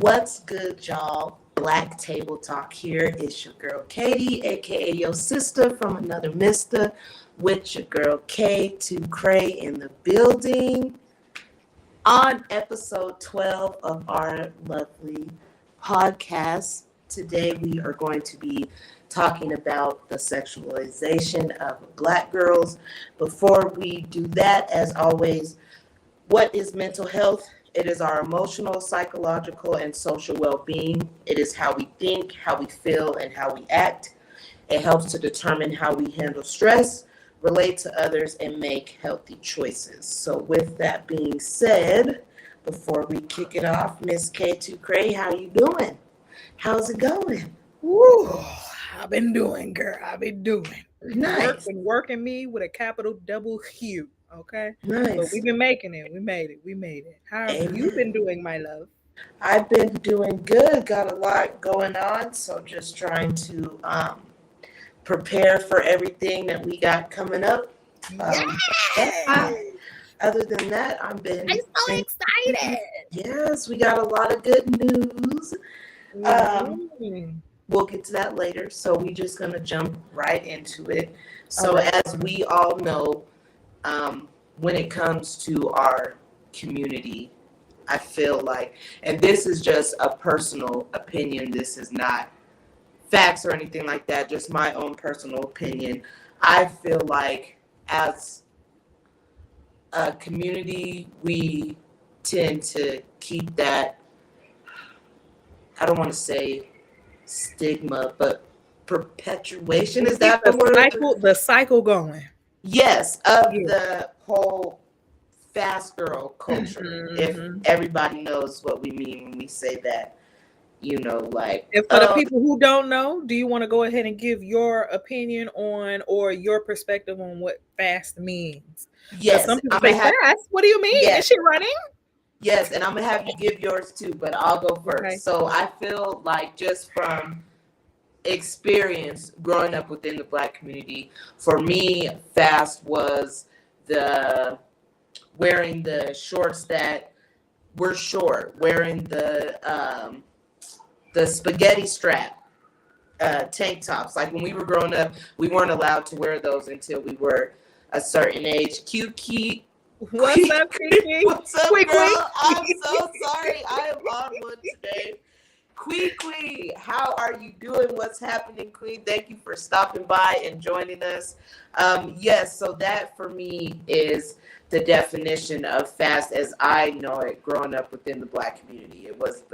What's good, y'all? Black Table Talk here. It's your girl Katie, aka your sister from another mister, with your girl K to Cray in the building. On episode 12 of our lovely podcast, today we are going to be talking about the sexualization of Black girls. Before we do that, as always, what is mental health? It is our emotional, psychological, and social well-being. It is how we think, how we feel, and how we act. It helps to determine how we handle stress, relate to others, and make healthy choices. So with that being said, before we kick it off, Miss K2 Cray, how you doing? How's it going? Woo, I've been doing, girl. I've been doing. Nice. Working me with a capital double Q. Okay. Nice. But we've been making it. We made it. How have you been doing, my love? I've been doing good. Got a lot going on. So just trying to prepare for everything that we got coming up. Other than that, I'm so excited. Yes, we got a lot of good news. We'll get to that later. So we're just going to jump right into it. So as we all know, when it comes to our community, I feel like, and this is just a personal opinion, this is not facts or anything like that, just my own personal opinion. I feel like as a community, we tend to keep that, I don't want to say stigma, but perpetuation, is that the word? The cycle going. Yes, of the whole fast girl culture. If everybody knows what we mean when we say that, you know, like. And for the people who don't know, do you want to go ahead and give your opinion on or your perspective on what fast means? Yes. Some people say fast. What do you mean? Yes. Is she running? Yes, and I'm gonna have you give yours too, but I'll go first. Okay. So I feel like just from experience growing up within the Black community, for me, fast was the wearing the shorts that were short, wearing the spaghetti strap tank tops. Like when we were growing up, we weren't allowed to wear those until we were a certain age. Kiki. What's up, Kiki? What's up, girl? I'm so sorry. I am on one today. Quee, how are you doing? What's happening, Quee? Thank you for stopping by and joining us. Yes, so that for me is the definition of fast as I know it growing up within the Black community. It was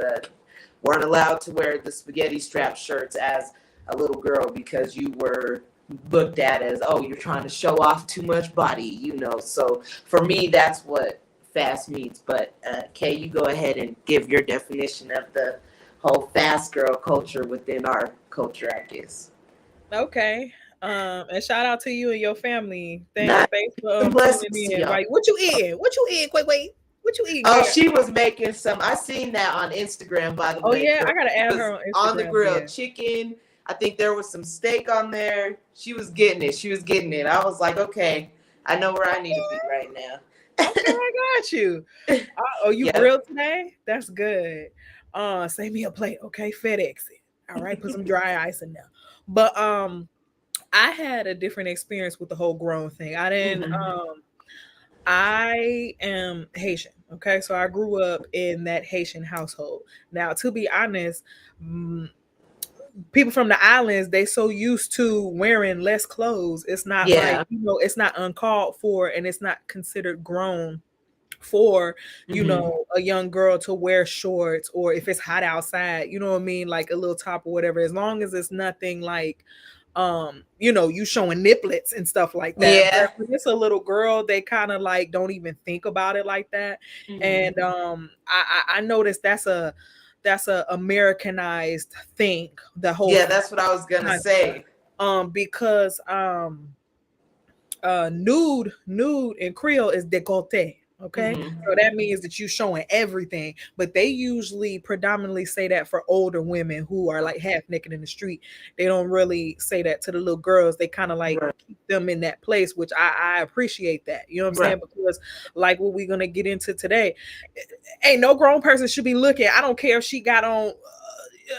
weren't allowed to wear the spaghetti strap shirts as a little girl because you were looked at as, oh, you're trying to show off too much body, you know. So for me, that's what fast means. But Kay, you go ahead and give your definition of the whole fast girl culture within our culture, I guess. Okay. And shout out to you and your family. Thank you for tuning in. Right. What you eating? Wait. What you eating? Oh, she was making some. I seen that on Instagram, by the way. Oh yeah, I gotta add her on Instagram. On the grill, chicken. I think there was some steak on there. She was getting it. I was like, okay, I know where I need to be right now. Okay, I got you. You grilled today? That's good. Save me a plate, okay? FedEx it. All right, put some dry ice in there. But I had a different experience with the whole grown thing. I didn't. I am Haitian, okay? So I grew up in that Haitian household. Now, to be honest, people from the islands, they so used to wearing less clothes. It's not like, it's not uncalled for, and it's not considered grown for, you know, a young girl to wear shorts, or if it's hot outside, you know what I mean, like a little top or whatever, as long as it's nothing like you know, you showing niplets and stuff like that. Yeah. But when it's a little girl, they kind of like don't even think about it like that. And I noticed that's a Americanized thing. The whole that's what I was gonna say. Because nude in Creole is décolleté. Okay, so that means that you showing everything, but they usually predominantly say that for older women who are like half naked in the street. They don't really say that to the little girls. They kind of like Right. keep them in that place, which I appreciate that. You know what I'm Right. saying? Because like what we're gonna get into today, ain't no grown person should be looking. I don't care if she got on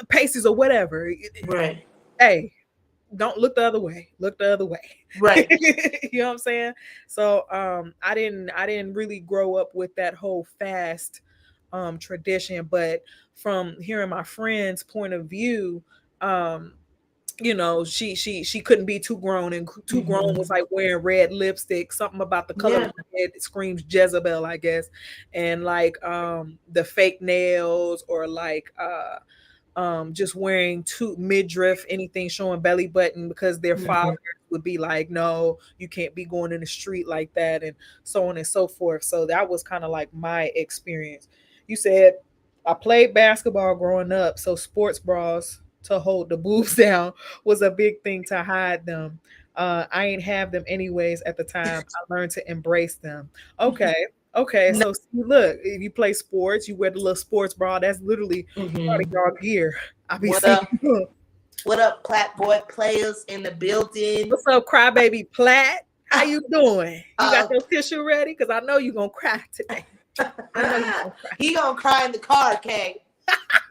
paces or whatever. Right. Hey, don't look the other way. Look the other way. Right. You know what I'm saying? So I didn't really grow up with that whole fast tradition, but from hearing my friend's point of view, um she couldn't be too grown, and too grown was like wearing red lipstick. Something about the color Yeah. red screams Jezebel, I guess. And like the fake nails, or like just wearing two midriff, anything showing belly button, because their father would be like, no, you can't be going in the street like that, and so on and so forth. So that was kind of like my experience. You said I played basketball growing up, so sports bras to hold the boobs down was a big thing to hide them. I ain't have them anyways at the time. I learned to embrace them. Okay. Okay, No. so see, look, if you play sports, you wear the little sports bra. That's literally part of your gear. I be What seeing. up? What up, Plat Boy players in the building? What's up, crybaby Platt? How you doing? You got your tissue ready? Because I know you're gonna cry today. I know you're gonna cry. He gonna cry in the car, Kay.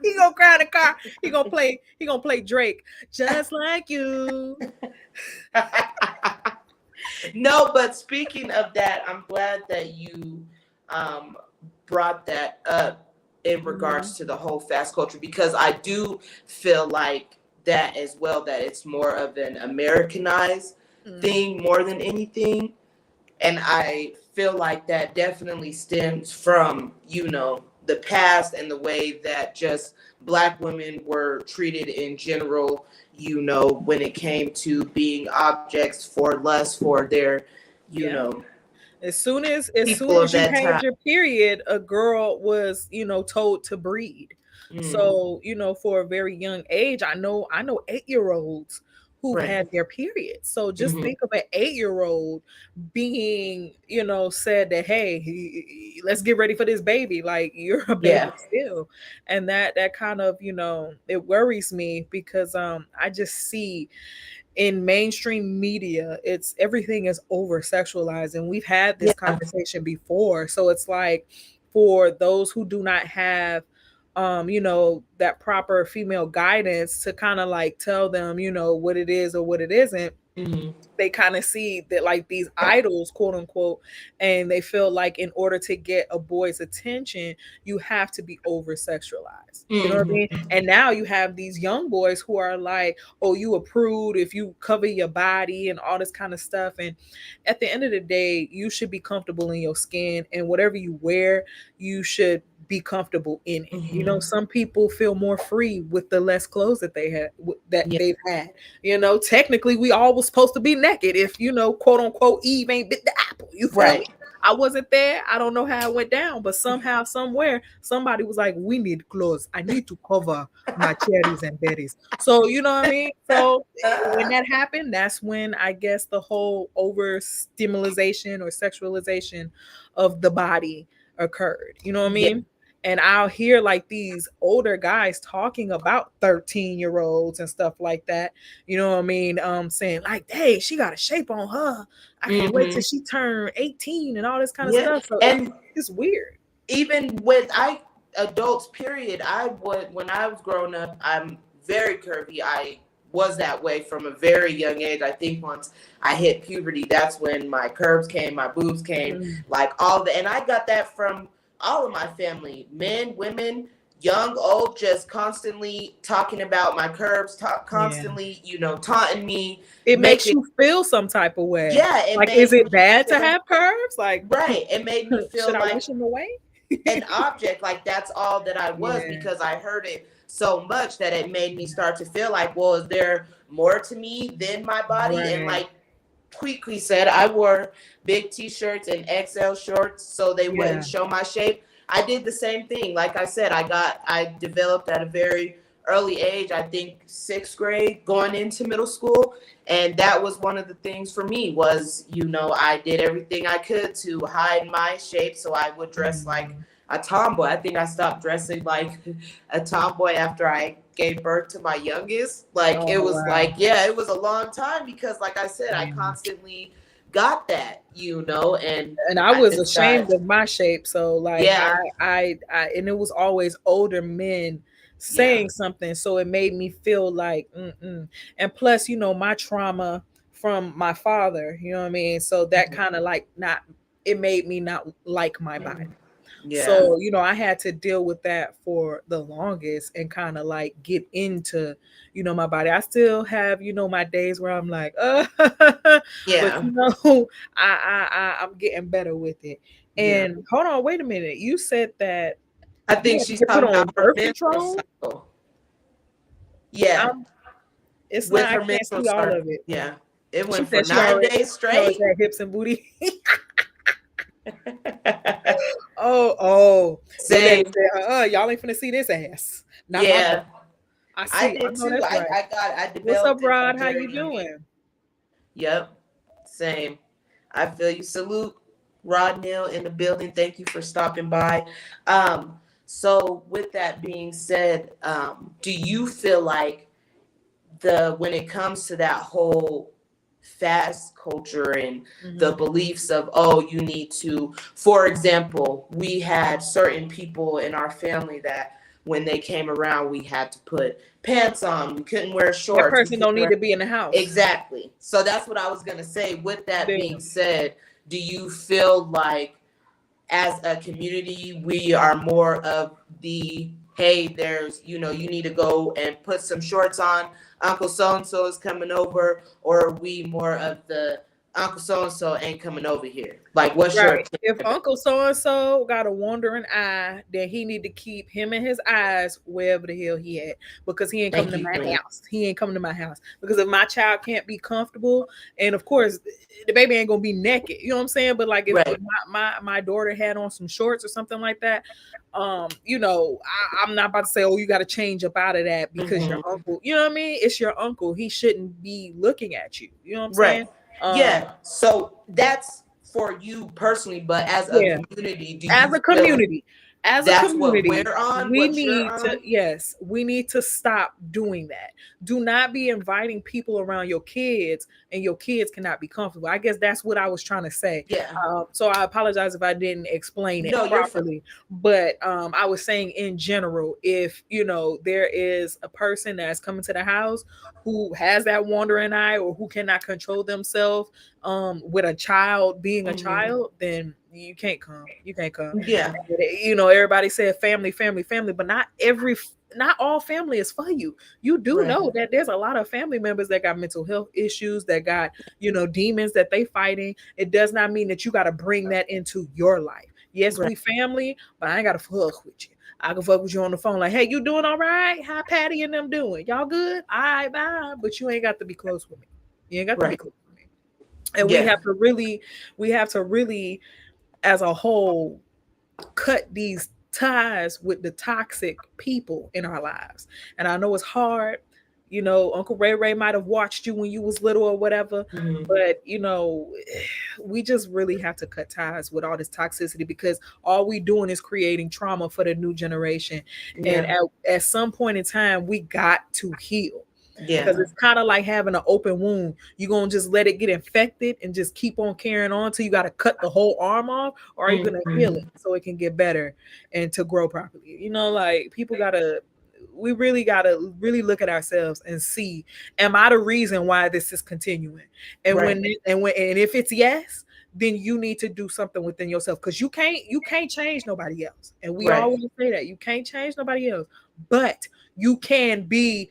He gonna cry in the car. He gonna play Drake, just like you. No, but speaking of that, I'm glad that you brought that up in regards to the whole fast culture, because I do feel like that as well, that it's more of an Americanized thing more than anything. And I feel like that definitely stems from, the past and the way that just Black women were treated in general, when it came to being objects for lust for their, As soon as people of you that had time. your period, a girl was, told to breed. So, for a very young age, I know 8-year-olds who've Right. had their periods. So just think of an 8-year-old being, said that, hey, let's get ready for this baby. Like, you're a baby still. And that kind of, it worries me, because I just see in mainstream media, it's everything is over sexualized, and we've had this conversation before. So it's like, for those who do not have that proper female guidance to kind of like tell them, what it is or what it isn't, they kind of see that like these idols, quote unquote, and they feel like in order to get a boy's attention, you have to be over sexualized. You know what I mean? And now you have these young boys who are like, oh, you a prude if you cover your body and all this kind of stuff. And at the end of the day, you should be comfortable in your skin, and whatever you wear, you should be comfortable in it. Some people feel more free with the less clothes that they had, they've had. Technically we all was supposed to be naked if, quote unquote, Eve ain't bit the apple. You feel me? I wasn't there. I don't know how it went down, but somehow, somewhere, somebody was like, we need clothes. I need to cover my cherries and berries. So, you know what I mean? So when that happened, that's when I guess the whole overstimulation or sexualization of the body occurred. You know what I mean? And I'll hear like these older guys talking about 13-year-olds and stuff like that. You know what I mean? Saying like, hey, she got a shape on her. I can't wait till she turn 18 and all this kind of stuff. So and it's weird. Even with adults, period, when I was growing up, I'm very curvy. I was that way from a very young age. I think once I hit puberty, that's when my curves came, my boobs came, like and I got that from all of my family, men, women, young, old, just constantly talking about my curves, constantly, taunting me. It makes you feel some type of way. Yeah. Like, is it bad to have curves? Like, right. It made me feel should I like wish them away? an object, like that's all that I was, because I heard it so much that it made me start to feel like, well, is there more to me than my body? Right. And like Tweaky said, I wore big t-shirts and XL shorts so they wouldn't show my shape. I did the same thing. Like I said, I developed at a very early age, I think 6th grade, going into middle school. And that was one of the things for me was, I did everything I could to hide my shape. So I would dress like a tomboy. I think I stopped dressing like a tomboy after I gave birth to my youngest. Like, it was like, it was a long time because, like I said, I constantly got that, and I was ashamed of my shape. So like, I and it was always older men saying something, so it made me feel like and plus, my trauma from my father, you know what I mean, so that kind of like it made me not like my body. So, I had to deal with that for the longest and kind of like get into, my body. I still have, my days where I'm like, but I'm getting better with it. And hold on, wait a minute. You said that I think she's talking about her menstrual cycle. Yeah. It's with not, her I can't see all of it. Yeah. It went for 9 days straight. That hips and booty. oh, same. Y'all ain't finna see this ass. Not I see. I did too. Right. I developed. What's up, Rod? How you doing? Yep, same. I feel you. Salute, Rod Neal in the building. Thank you for stopping by. So with that being said, do you feel like when it comes to that whole fast culture and the beliefs of, you need to, for example, we had certain people in our family that when they came around, we had to put pants on. We couldn't wear shorts. That person don't need to be in the house. Exactly. So that's what I was going to say. With that being said, do you feel like as a community, we are more of the, hey, there's, you need to go and put some shorts on. Uncle so-and-so is coming over, or are we more of the Uncle so-and-so ain't coming over here? Like, what's your... If Uncle so-and-so got a wandering eye, then he need to keep him and his eyes wherever the hell he at, because he ain't coming to my house. He ain't coming to my house. Because if my child can't be comfortable, and of course, the baby ain't gonna be naked, you know what I'm saying? But like, if my daughter had on some shorts or something like that, I'm not about to say, you got to change up out of that because your uncle, you know what I mean? It's your uncle. He shouldn't be looking at you. You know what I'm saying? So that's for you personally, but as a community, what we're on, we need to stop doing that. Do not be inviting people around your kids and your kids cannot be comfortable. I guess that's what I was trying to say. So I apologize if I didn't explain it properly, but I was saying in general, if there is a person that's coming to the house who has that wandering eye or who cannot control themselves with a child being a child, then you can't come. Everybody said family, but not all family is for you. You do know that there's a lot of family members that got mental health issues, that got demons that they fighting. It does not mean that you got to bring that into your life. Yes, we family, but I ain't got to fuck with you. I can fuck with you on the phone like, hey, you doing all right? How Patty and them doing? Y'all good? All right, bye. But you ain't got to be close with me. You ain't got to be close with me. And we have to really, as a whole, cut these ties with the toxic people in our lives. And I know it's hard. Uncle Ray might have watched you when you was little or whatever, but we just really have to cut ties with all this toxicity, because all we doing is creating trauma for the new generation. And at some point in time, we got to heal. Because it's kind of like having an open wound. You're going to just let it get infected and just keep on carrying on till you got to cut the whole arm off, or are you going to heal it so it can get better and to grow properly? Like, people we really got to really look at ourselves and see, am I the reason why this is continuing? And and if it's yes, then you need to do something within yourself, because you can't change nobody else. And we always say that you can't change nobody else, but you can be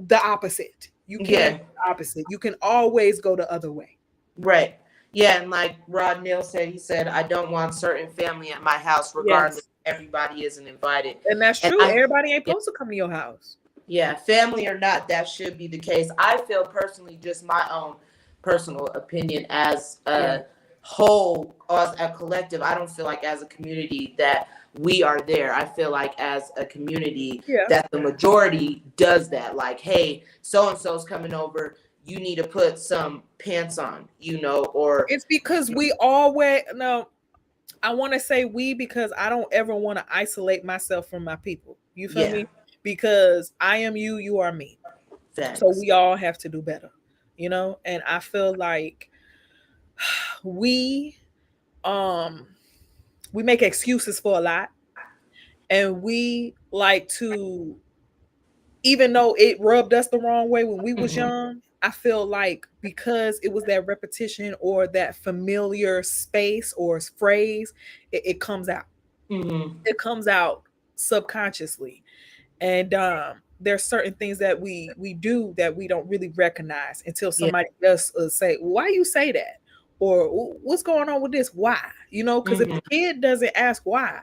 the opposite. You can't be the opposite. You can always go the other way. Right. Yeah. And like Rod Neal said, he said, I don't want certain family at my house, regardless. Everybody isn't invited. And that's true. Everybody ain't supposed to come to your house. Yeah. Family or not, that should be the case. I feel personally, just my own personal opinion as a whole, as a collective, I don't feel like as a community that we are there. I feel like as a community that the majority does that. Like, hey, so and so's coming over, you need to put some pants on, or it's because we always no. I want to say we because I don't ever want to isolate myself from my people. You feel me? Because I am you, you are me. Thanks. So we all have to do better, and I feel like we make excuses for a lot, and we like to, even though it rubbed us the wrong way when we was young, I feel like because it was that repetition or that familiar space or phrase, it comes out. It comes out subconsciously. And there's certain things that we do that we don't really recognize until somebody else say, why you say that? Or what's going on with this? Why? Because if the kid doesn't ask why,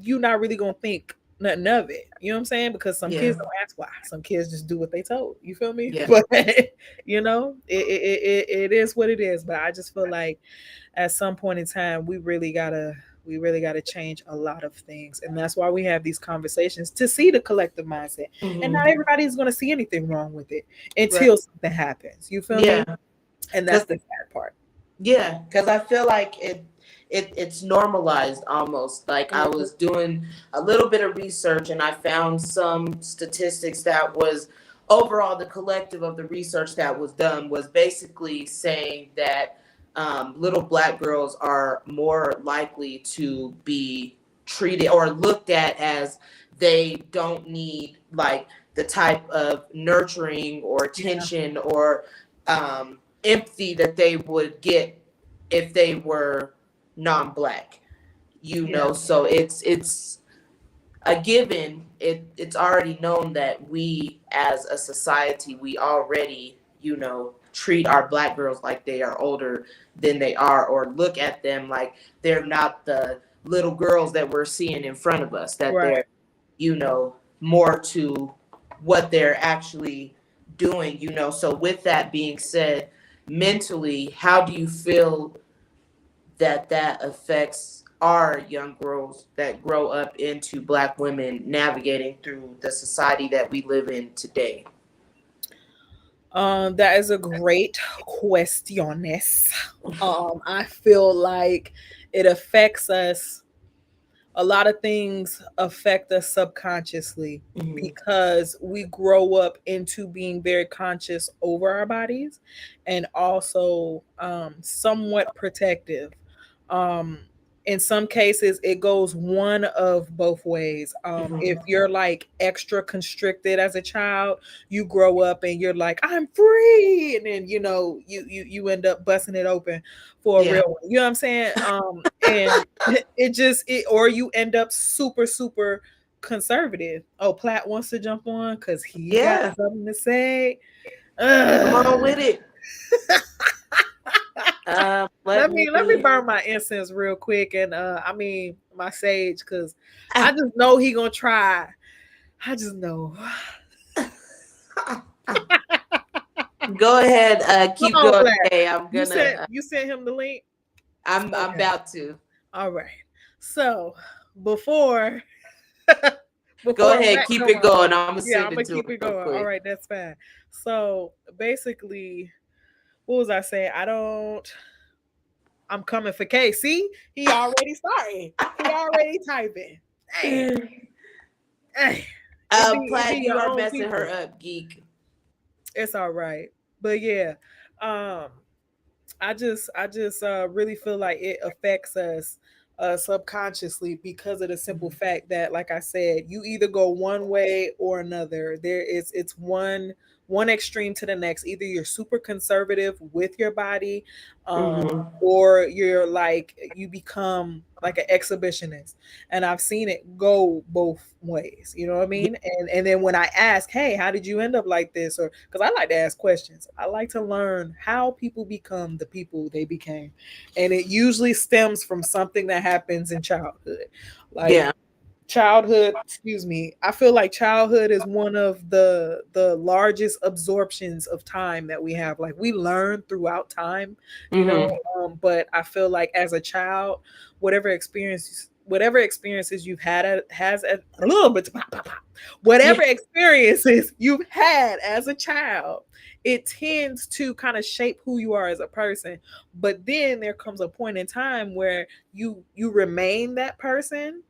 you're not really going to think nothing of it. You know what I'm saying? Because some kids don't ask why. Some kids just do what they told. You feel me? Yeah. But it is what it is. But I just feel like at some point in time, we really gotta change a lot of things, and that's why we have these conversations to see the collective mindset. And not everybody's going to see anything wrong with it until something happens. You feel me? And that's the sad part. Yeah, because I feel like it's normalized almost. Like I was doing a little bit of research and I found some statistics that was overall the collective of the research that was done was basically saying that little Black girls are more likely to be treated or looked at as they don't need like the type of nurturing or attention or empathy that they would get if they were non-Black, so it's a given. It's already known that we as a society, we already treat our Black girls like they are older than they are, or look at them like they're not the little girls that we're seeing in front of us, that they're more to what they're actually doing. So with that being said, mentally, how do you feel that affects our young girls that grow up into Black women navigating through the society that we live in today? That is a great question. I feel like it affects us. A lot of things affect us subconsciously because we grow up into being very conscious over our bodies and also somewhat protective. In some cases, it goes one of both ways. If you're like extra constricted as a child, you grow up and you're like, I'm free, and then you end up busting it open for a real one. You know what I'm saying? And or you end up super, super conservative. Oh, Platt wants to jump on because he got something to say. Come on with it. Let me burn my incense real quick, and my sage, because I just know he gonna try. I just know. Go ahead, keep going. Okay, I'm gonna. You sent him the link. I'm about to. All right. So before go ahead, keep it going. I'm gonna keep it going. All right, that's fine. So basically, what was I saying? I'm coming for K. See, he already started. He already typing. Hey. Platt, you are messing her up, geek. It's all right, but yeah, I just really feel like it affects us subconsciously because of the simple fact that, like I said, you either go one way or another. It's one extreme to the next. Either you're super conservative with your body, or you're like, you become like an exhibitionist. And I've seen it go both ways. You know what I mean? And then when I ask, hey, how did you end up like this? Or because I like to ask questions, I like to learn how people become the people they became. And it usually stems from something that happens in childhood. Like childhood, excuse me, I feel like childhood is one of the largest absorptions of time that we have. Like we learn throughout time, but I feel like as a child, whatever experiences you've had has a little bit whatever experiences you've had as a child, it tends to kind of shape who you are as a person. But then there comes a point in time where you remain that person,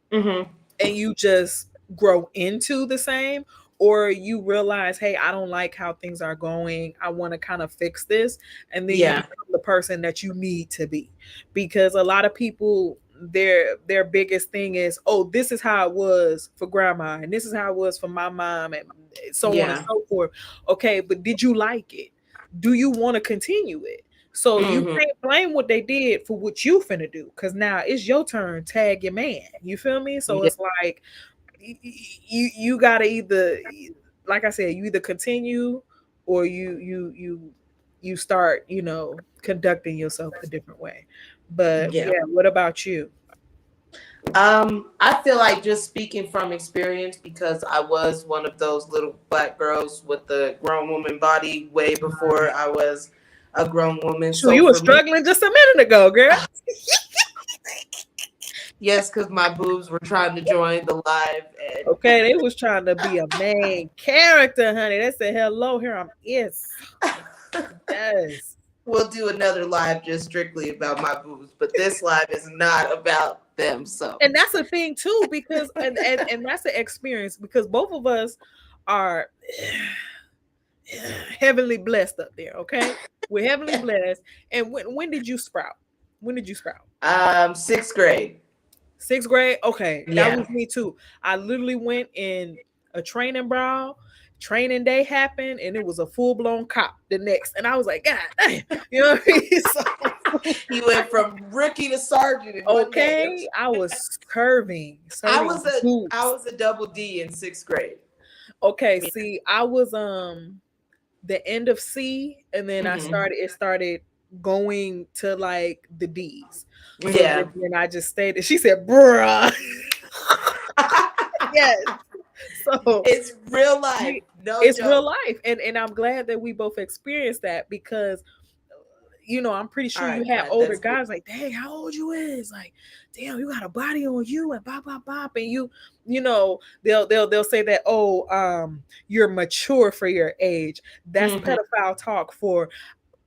and you just grow into the same, or you realize, hey, I don't like how things are going, I want to kind of fix this, and then you become the person that you need to be. Because a lot of people, their biggest thing is, oh, this is how it was for grandma, and this is how it was for my mom, and so on and so forth. Okay, but did you like it? Do you want to continue it? So you can't blame what they did for what you finna do, because now it's your turn. Tag your man. You feel me? So it's like you gotta either, like I said, you either continue or you start, conducting yourself a different way. But yeah, what about you? I feel like, just speaking from experience, because I was one of those little black girls with the grown woman body way before I was a grown woman. So you were struggling just a minute ago, girl. Yes, because my boobs were trying to join the live. Okay, they was trying to be a main character, honey. They said, hello, here I'm is. Yes. We'll do another live just strictly about my boobs, but this live is not about them. So, and that's a thing too, because and that's the experience, because both of us are heavenly blessed up there. Okay, we're heavenly blessed. And when did you sprout? When did you sprout? Sixth grade. Sixth grade. Okay, that was me too. I literally went in a training brawl. Training day happened, and it was a full-blown cop the next, and I was like, God damn, you know what I mean? So, you went from rookie to sergeant in one day. I was serving. I was a double D in sixth grade. Okay, see, I was the end of C, and then it started going to like the D's. So and I just stayed. She said, bruh. Yes. So it's real life. It's real life. And I'm glad that we both experienced that, because I'm pretty sure you had older guys like, dang, how old you is? Like, damn, you got a body on you, and bop, bop, bop. And they'll say that, oh, you're mature for your age. That's pedophile talk for,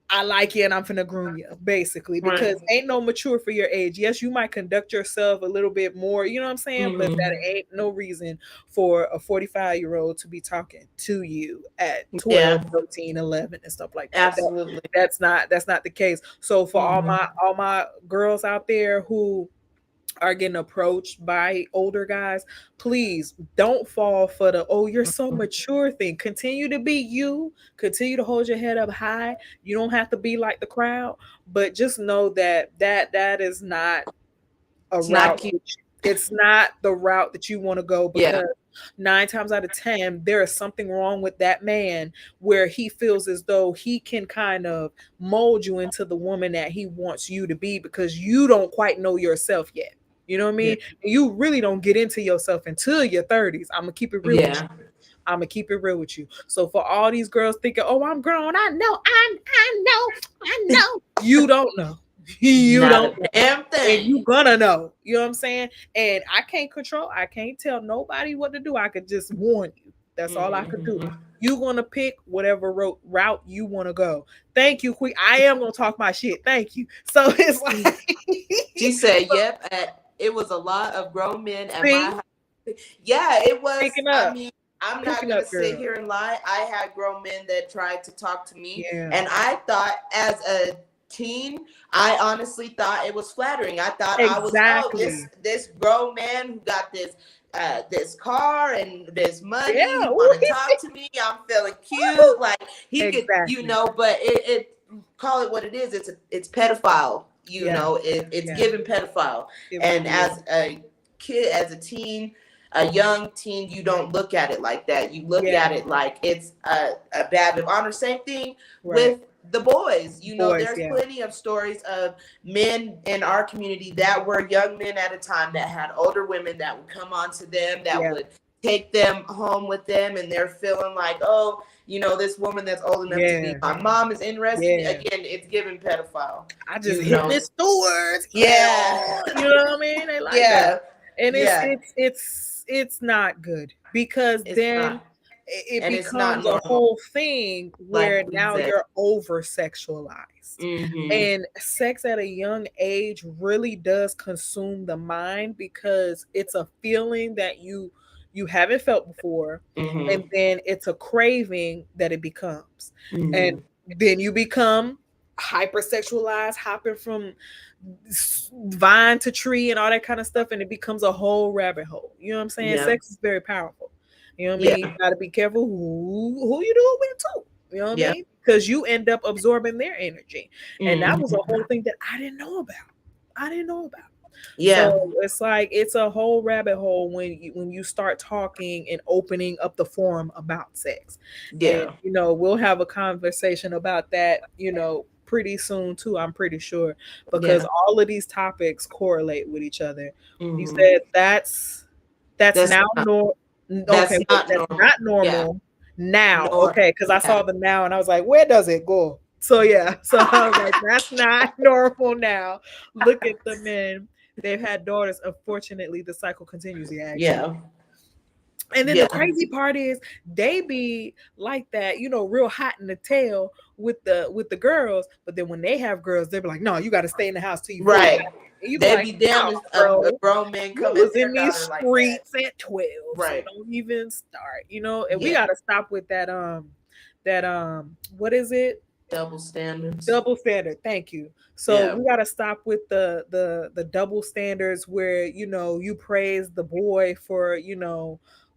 I like you and I'm finna groom you, basically, because ain't no mature for your age. Yes, you might conduct yourself a little bit more, you know what I'm saying? But that ain't no reason for a 45-year-old to be talking to you at 12, 13, 11 and stuff like that. Absolutely. That's not the case. So for all my girls out there who are getting approached by older guys, please don't fall for the, oh, you're so mature thing. Continue to be you. Continue to hold your head up high. You don't have to be like the crowd, but just know that is not a route. It's not the route that you want to go, because 9 times out of 10, there is something wrong with that man, where he feels as though he can kind of mold you into the woman that he wants you to be, because you don't quite know yourself yet. You know what I mean? Yeah. You really don't get into yourself until your 30s. I'm gonna keep it real with you. I'm gonna keep it real with you. So for all these girls thinking, oh, I'm grown, I know. You don't know. You Not don't a damn thing. And you gonna know. You know what I'm saying? And I can't tell nobody what to do. I could just warn you. That's all I could do. You're gonna pick whatever route you want to go. Thank you, Quick. I am gonna talk my shit. Thank you. So it's like she said, yep. It was a lot of grown men at my house. Yeah, it was. I mean, I'm not going to sit here and lie. I had grown men that tried to talk to me. Yeah. And I thought, as a teen, I honestly thought it was flattering. I thought I was, this grown man who got this car and this money, want to talk to me. I'm feeling cute. Like, he could, but it call it what it is. It's pedophile. It's given pedophile. And as a kid, as a teen, a young teen, you don't look at it like that. You look at it like it's a badge of honor. Same thing with the boys. You know, Boys, there's yeah. plenty of stories of men in our community that were young men at a time that had older women that would come on to them, that Yeah. would take them home with them, and they're feeling like, oh, you know, this woman that's old enough to be Yeah. my mom is interested. Yeah. Again, it's giving pedophile. I just You hit know, Miss Stewart's. yeah, You know what I mean? They like yeah, that. And yeah. it's not good, because It's then not, it and it's not becomes a normal, whole thing where like we now said. you're over sexualized. Mm-hmm. And sex at a young age really does consume the mind, because it's a feeling that you haven't felt before, Mm-hmm. and then it's a craving that it becomes. And Mm-hmm. then you become hypersexualized, hopping from vine to tree and all that kind of stuff, and it becomes a whole rabbit hole. You know what I'm saying? Yeah, Sex is very powerful. You know what I mean? You yeah, got to be careful who you do it with too. You know what I yeah. mean? Because you end up absorbing their energy, and that was a Mm-hmm. whole thing that I didn't know about. I didn't know about. Yeah, So it's like it's a whole rabbit hole when you start talking and opening up the forum about sex. And yeah, we'll have a conversation about that, pretty soon too, I'm pretty sure, because yeah. all of these topics correlate with each other. You Mm-hmm. said that's That's now not, okay, that's wait, not that's normal. not Yeah, normal now. nor, Okay, because I yeah. saw the now and I was like, where does it go? So yeah, so I was like, that's not normal now. Look at the men. They've had daughters. Unfortunately, the cycle continues. Yeah, actually. Yeah, And then the yeah. crazy part is they be like that, real hot in the tail with the girls. But then when they have girls, they be like, no, you got to stay in the house till you 40. Right. And you be They like, be damned no, if a bro, grown man you come at was in their these daughter like that. streets at 12, so Right. don't even start. And we Yeah. got to stop with that what is it? Double standards. Double standard. Thank you. So Yeah. we got to stop with the double standards where you praise the boy for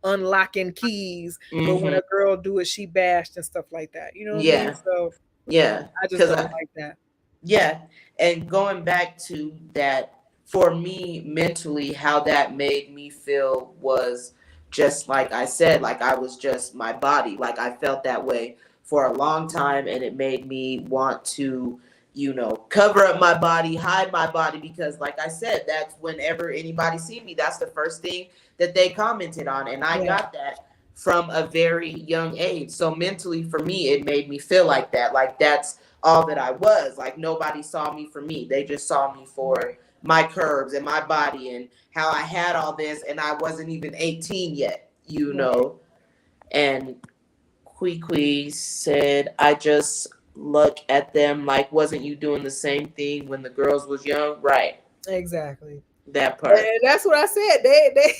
unlocking keys, but when Mm-hmm. a girl do it, she bashed and stuff like that. You know what I mean? Yeah. So Yeah. I just Cause don't like that. yeah. And going back to that, for me mentally, how that made me feel was just like I said, like I was just my body. Like I felt that way for a long time, and it made me want to, cover up my body, hide my body, because like I said, that's whenever anybody see me, that's the first thing that they commented on. And I Yeah. got that from a very young age. So mentally for me, it made me feel like that. Like that's all that I was. Like nobody saw me for me. They just saw me for Right. my curves and my body and how I had all this, and I wasn't even 18 yet, Right. And Kwee said, I just look at them like, wasn't you doing the same thing when the girls was young? Right. Exactly. That part. And that's what I said. They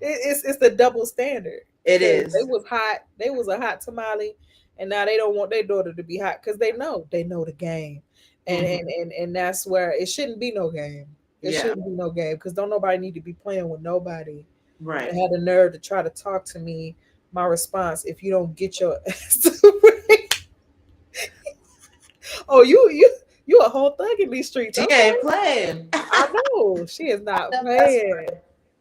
it's the double standard. It Because they is. was hot. They was a hot tamale, and now they don't want their daughter to be hot because they know the game, and Mm-hmm. and and and that's where it shouldn't be no game. It Yeah. shouldn't be no game because don't nobody need to be playing with nobody. Right. And had the nerve to try to talk to me. My response: if you don't get your ass to oh, you a whole thug in these streets. She Okay, ain't playing. I know she is not That's playing, right.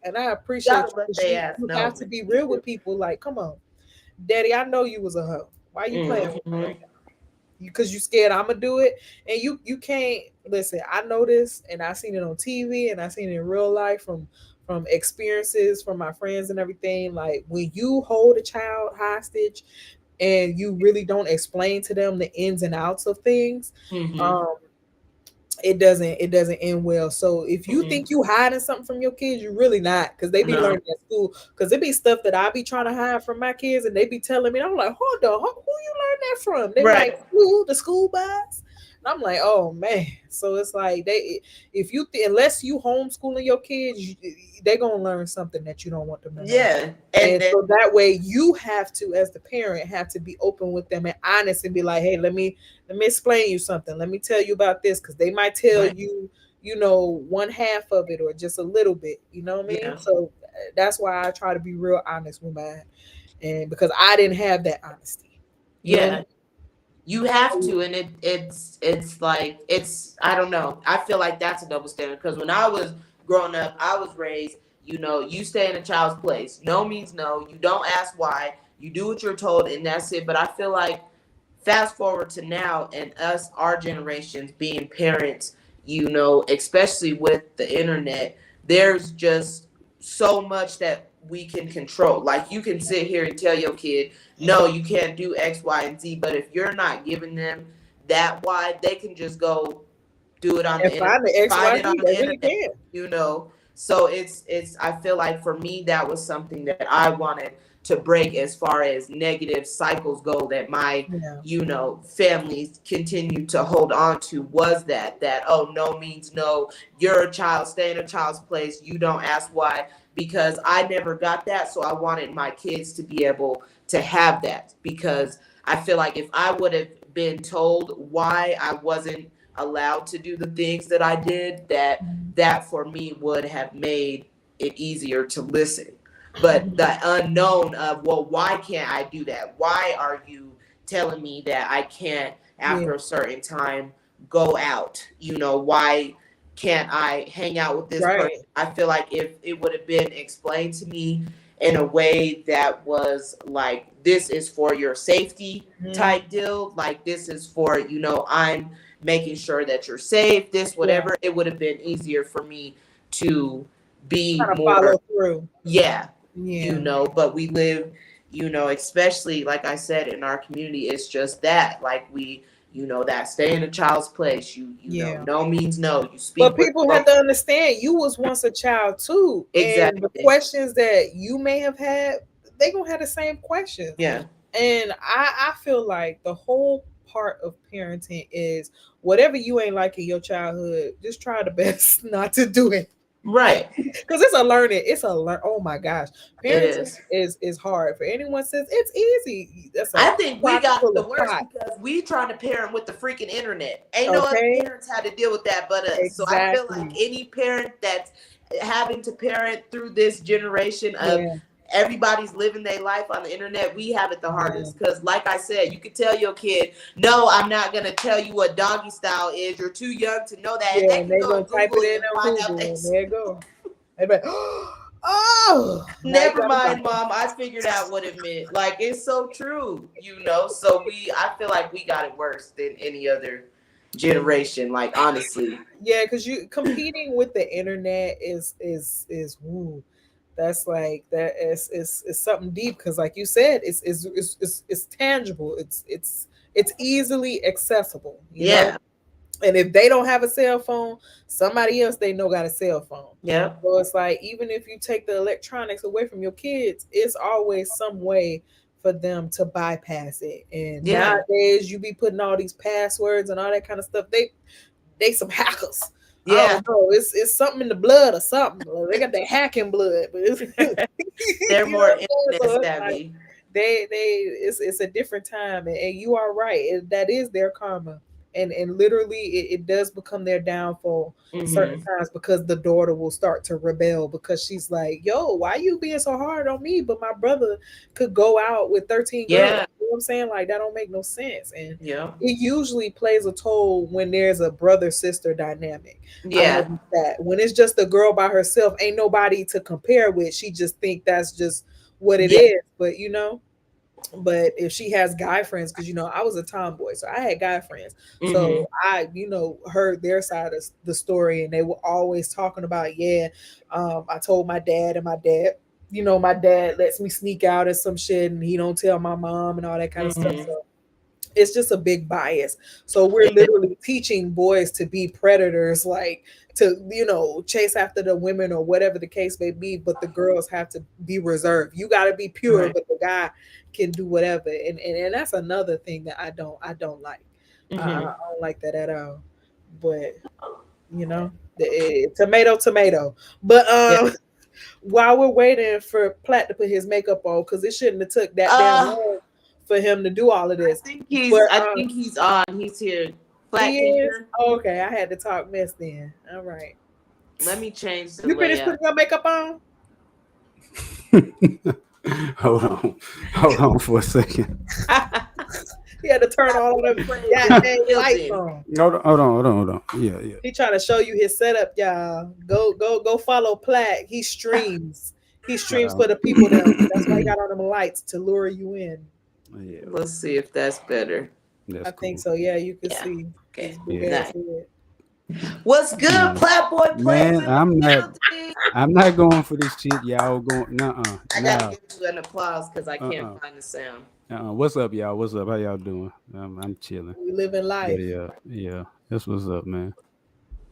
and I appreciate Gotta you let because they you ass you know have to when be she real do. with people. Like, come on, Daddy, I know you was a hoe. Why you playing with me Mm-hmm. right now? Because you scared I'm gonna do it, and you can't listen. I know this, and I seen it on TV, and I seen it in real life from experiences from my friends and everything. Like when you hold a child hostage and you really don't explain to them the ins and outs of things, Mm-hmm. um, it doesn't end well. So if you Mm-hmm. think you hiding something from your kids, you really not, because they be No. learning at school. Because it be stuff that I be trying to hide from my kids, and they be telling me, I'm like, hold on, who you learn that from? They be like, Right. the school bus. And I'm like, oh man. So it's like if you unless you homeschooling your kids, they gonna learn something that you don't want them to learn. Yeah. And And then, so that way you have to, as the parent, have to be open with them and honest and be like, hey, let me explain you something. Let me tell you about this, because they might tell right. you, one half of it or just a little bit. You know what I mean? Yeah. So that's why I try to be real honest with mine, and because I didn't have that honesty. You know what Yeah. You have to, and it's like I don't know. I feel like that's a double standard because when I was growing up, I was raised. You stay in a child's place. No means no. You don't ask why. You do what you're told, and that's it. But I feel like fast forward to now and us, our generations being parents, especially with the internet, there's just so much that we can control. Like you can sit here and tell your kid, no, you can't do X, Y, and Z. But if you're not giving them that why, they can just go do it on And the internet, find the find it XYZ, on they the really internet, can. So it's I feel like for me that was something that I wanted to break as far as negative cycles go that my families continue to hold on to, was that oh, no means no, you're a child, stay in a child's place, you don't ask why, because I never got that. So I wanted my kids to be able to have that, because I feel like if I would have been told why I wasn't allowed to do the things that I did, that for me would have made it easier to listen. But the unknown of, well, why can't I do that? Why are you telling me that I can't, after a certain time, go out? Why can't I hang out with this person? I feel like if it would have been explained to me in a way that was like, this is for your safety type deal, like this is for, I'm making sure that you're safe, this, whatever, it would have been easier for me to be more follow through. But we live, especially like I said, in our community, it's just that, like we, that stay in a child's place, know, no means no, you speak. But people have to understand, you was once a child too. Exactly. And the questions that you may have had, they gonna have the same questions. Yeah. And I feel like the whole part of parenting is, whatever you ain't like in your childhood, just try the best not to do it. Right. Because it's a learning. Oh my gosh. Parenting is hard. For anyone says it's easy, I think we got the worst because we trying to parent with the freaking internet. Ain't no other parents had to deal with that but us. So I feel like any parent that's having to parent through this generation of everybody's living their life on the internet, we have it the hardest. Because like I said, you could tell your kid, no, I'm not going to tell you what doggy style is. You're too young to know that. Yeah, and they go type it in on Google. There you go. Oh, never mind, Mom. I figured out what it meant. Like, it's so true, So I feel like we got it worse than any other generation. Like, honestly. Yeah, because you competing with the internet is woo. That's like that is something deep, because like you said, it's tangible. It's easily accessible. You know? And if they don't have a cell phone, somebody else they know got a cell phone. Yeah. So it's like, even if you take the electronics away from your kids, it's always some way for them to bypass it. And nowadays you be putting all these passwords and all that kind of stuff. They some hackers. Yeah, it's something in the blood or something. They got the hacking blood, but they're more internet savvy. It's a different time, and you are right. That is their karma. And literally it does become their downfall certain times, because the daughter will start to rebel, because she's like, yo, why you being so hard on me, but my brother could go out with 13 girls? You know what I'm saying? Like, that don't make no sense. And it usually plays a toll when there's a brother-sister dynamic. That when it's just a girl by herself, ain't nobody to compare with, she just think that's just what it is. But but if she has guy friends, because I was a tomboy, so I had guy friends, so I heard their side of the story, and they were always talking about, I told my dad, and my dad my dad lets me sneak out at some shit, and he don't tell my mom and all that kind of stuff. So it's just a big bias. So we're literally teaching boys to be predators, like to chase after the women or whatever the case may be, but the girls have to be reserved. You got to be pure, but the guy can do whatever. And that's another thing that I don't like. I don't like that at all. But tomato. But while we're waiting for Platt to put his makeup on, because it shouldn't have took that damn long for him to do all of this. I think he's on. He's here. He is? Oh, okay, I had to talk mess then. All right. Let me change the You finished putting your makeup on? Hold on for a second. He had to turn all of them lights on. Hold on. Yeah. He trying to show you his setup, y'all. Go follow Platt. He streams. He streams for the people there. That's why he got all them lights to lure you in. Yeah. Let's see if that's better. That's I cool. think so. Yeah, you can Yeah. see. Okay. His big Yeah. ass head. What's good, Platboy Plays Man, in the building? I'm not going for this shit. Y'all going? Nuh-uh. I gotta give you an applause because I can't Uh-uh. find the sound. What's up, y'all? What's up? How y'all doing? I'm chilling. We live in life. But yeah. That's what's up, man.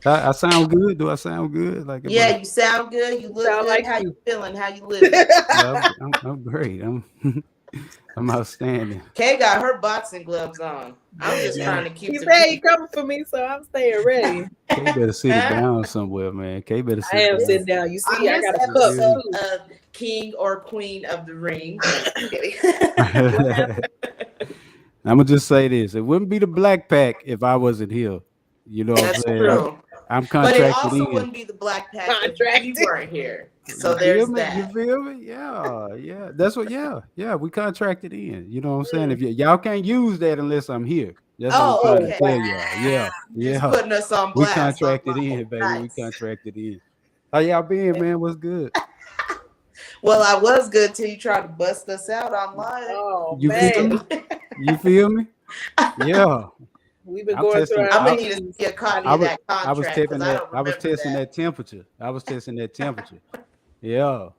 I sound good? Do I sound good? Like, Yeah, you sound good. You look Sound good. like How you. you feeling? How you living? yeah, I'm great. I'm outstanding. Kay got her boxing gloves on. I'm just Man, trying to keep He the said he coming for me, so I'm staying ready. Kay better sit it down somewhere, man. Kay better sit I it am down. sitting down. You on see, I this got a cup episode too. of King or Queen of the Ring. I'm gonna just say this: it wouldn't be the Black Pack if I wasn't here. You know what I'm That's saying? true. I'm But it contracted also in. wouldn't be the Black Pack if we weren't here. So You there's feel me? that. You feel me? Yeah. That's what. Yeah. We contracted in. You know what I'm saying? If y'all can't use that unless I'm here. That's what I'm Oh, trying okay. to tell y'all. Just Yeah. putting us on We blast. contracted online. in, baby. We Nice. contracted in. How y'all been, man? What's good? Well, I was good till you tried to bust us out online. Oh You feel man, me? You feel me? Yeah. we've been I'm going through testing. our I'm gonna I, need to things. see a copy I of was that I was contract because testing I that. don't I was remember testing that. that temperature. I was testing that temperature. Yeah.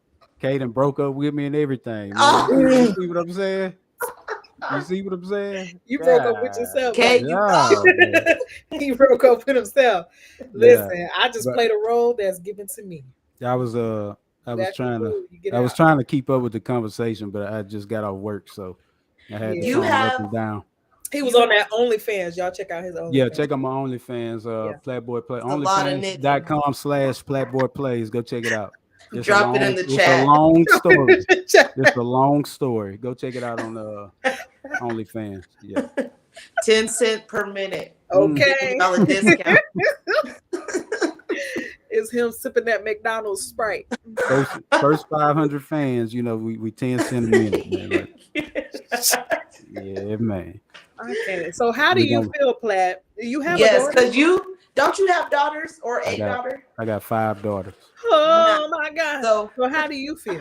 Kaden broke up with me and everything, man. Oh. You see what I'm saying? You see what I'm saying? You broke up with yourself. Okay, you know. man. He broke up with himself. Listen, I just but- played a role that's given to me. I was That's trying to cool. You get I was out. trying to keep up with the conversation, but I just got off work, so I had the Yeah. You phone up have and down. He was You on that OnlyFans. Y'all check out his OnlyFans. Yeah, check out my OnlyFans, Yeah. Flatboy Play. a lot of knitting. OnlyFans.com/Flatboy Plays. Go check it out. Drop it in the It's a chat. long story. It's a long story. Go check it out on OnlyFans. Yeah. 10 cents per minute. Okay. Giving y'all a discount. It's him sipping that McDonald's Sprite. First 500 fans, we 10 cents a minute, man. Like, yeah, man. Okay. So how do We you gonna- feel, Platt? You have Yes, a daughter? because don't you have daughters or a daughter? I got 5 daughters. Oh my God. So So how do you feel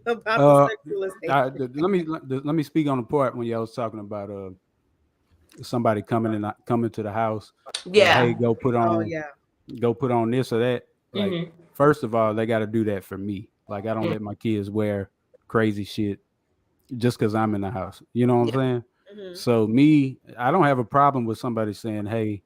about the sexualization? Let me speak on the part when y'all was talking about somebody coming to the house. yeah. Hey, go put on this or that. Like, first of all, they got to do that for me. Like, I don't let my kids wear crazy shit just because I'm in the house. You know what I'm saying? So I don't have a problem with somebody saying, hey,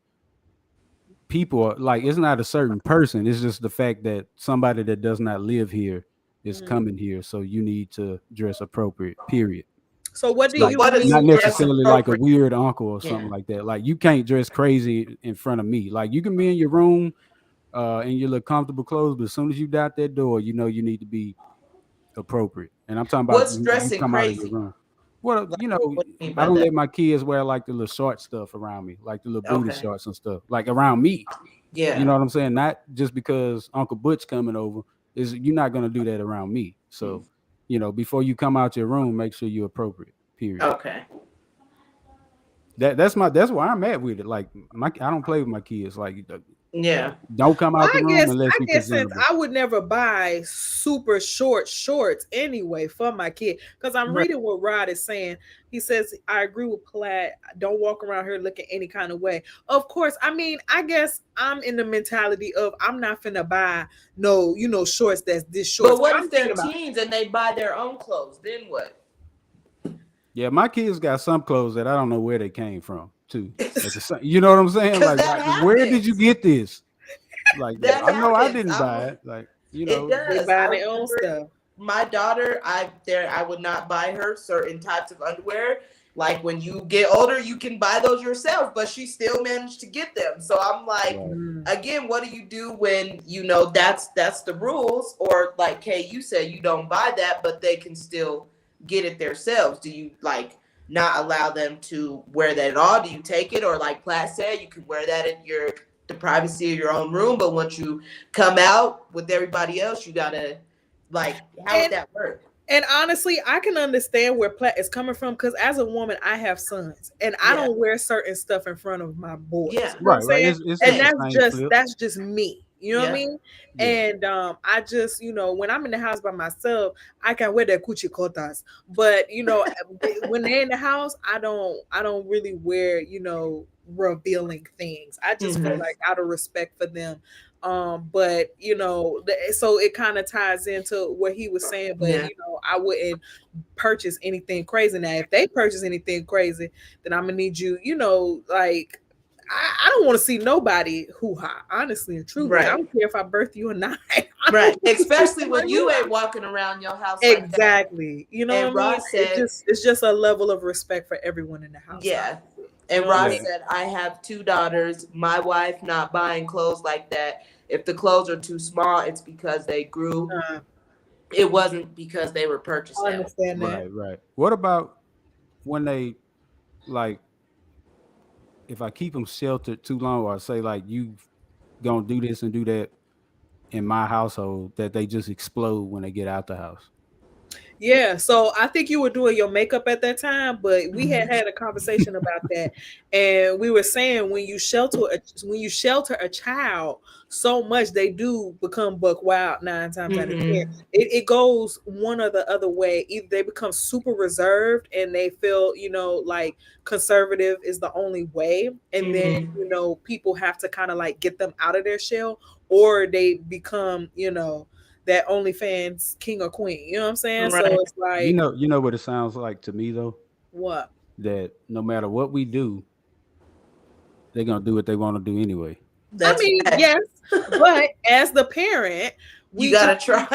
people are like, it's not a certain person. It's just the fact that somebody that does not live here is coming here. So you need to dress appropriate, period. So what do you what is not mean? necessarily like a weird uncle or something like that. Like, you can't dress crazy in front of me. Like, you can be in your room in your little comfortable clothes, but as soon as you out that door, you need to be appropriate. And I'm talking about what's dressing you come crazy? out of your room. Well, What do you mean by I don't that? let my kids wear like the little short stuff around me, like the little booty Okay. shorts and stuff, like around me. Yeah. You know what I'm saying? Not just because Uncle Butch coming over, you're not gonna do that around me. So, before you come out your room, make sure you're appropriate. Period. Okay. That's why I'm at with it. Like, I don't play with my kids. Like, Yeah. don't come out the room unless I you guess since presentable. I would never buy super short shorts anyway for my kid, because I'm reading what Rod is saying. He says, I agree with Platt. Don't walk around here looking any kind of way. Of course, I mean, I guess I'm in the mentality of I'm not finna buy no, shorts that's this short. But what if they're teens and they buy their own clothes? Then what? Yeah, my kids got some clothes that I don't know where they came from, too. You know what I'm saying? Like, where did you get this? Like, I know I didn't buy it. Like, It does. They buy their own stuff. My daughter, I would not buy her certain types of underwear. Like, when you get older, you can buy those yourself, but she still managed to get them. So I'm like, again, what do you do when that's the rules? Or like Kay, you said you don't buy that, but they can still get it themselves. Do you like not allow them to wear that at all? Do you take it, or like Platt said, you can wear that in the privacy of your own room, but once you come out with everybody else, you gotta how would that work? And honestly, I can understand where Platt is coming from, because as a woman, I have sons, and I don't wear certain stuff in front of my boys. Yeah, right. It's and that's just me. You know what I mean? And I just, when I'm in the house by myself, I can wear the coochie cotas. But when they're in the house, I don't really wear, revealing things. I just feel like out of respect for them. But so it kind of ties into what he was saying, but I wouldn't purchase anything crazy. Now, if they purchase anything crazy, then I'm gonna need you, like I don't want to see nobody hoo-ha, honestly and truly. I don't care if I birth you or not. Right. Especially when you ain't walking around your house exactly. Like that. You know and what I mean? Ross said, it's just a level of respect for everyone in the house. Yeah. And Ross said, I have 2 daughters. My wife not buying clothes like that. If the clothes are too small, it's because they grew. It wasn't because they were purchased. I understand that. Right. What about when they, like, if I keep them sheltered too long, or I say, like, you gonna do this and do that in my household, that they just explode when they get out the house? Yeah, so I think you were doing your makeup at that time, but we had a conversation about that, and we were saying when you shelter a child so much, they do become buck wild 9 times out of 10. It goes one or the other way. Either they become super reserved and they feel like conservative is the only way, and then people have to kind of like get them out of their shell, or they become that OnlyFans king or queen. You know what I'm saying? Right. So it's like, you know what it sounds like to me though? What? That no matter what we do, they're gonna do what they want to do anyway. Yes, but as the parent, we gotta try.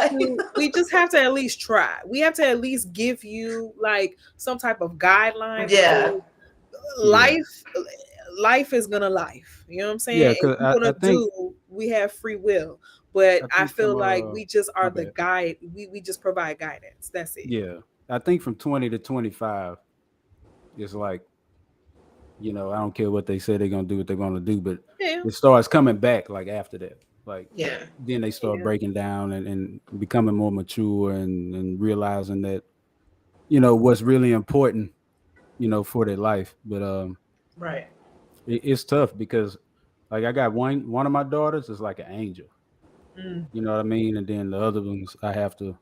We just have to at least try. We have to at least give you like some type of guidelines. Yeah. Life is gonna life. You know what I'm saying? Yeah, because we have free will. But I feel like we just are the guide. We just provide guidance. That's it. Yeah. I think from 20 to 25, it's like, I don't care what they say they're going to do, what they're going to do, but it starts coming back like after that. Like, then they start breaking down and becoming more mature and realizing that, what's really important, for their life. But right. It's tough because like I got one of my daughters is like an angel. You know what I mean? And then the other ones, I have to,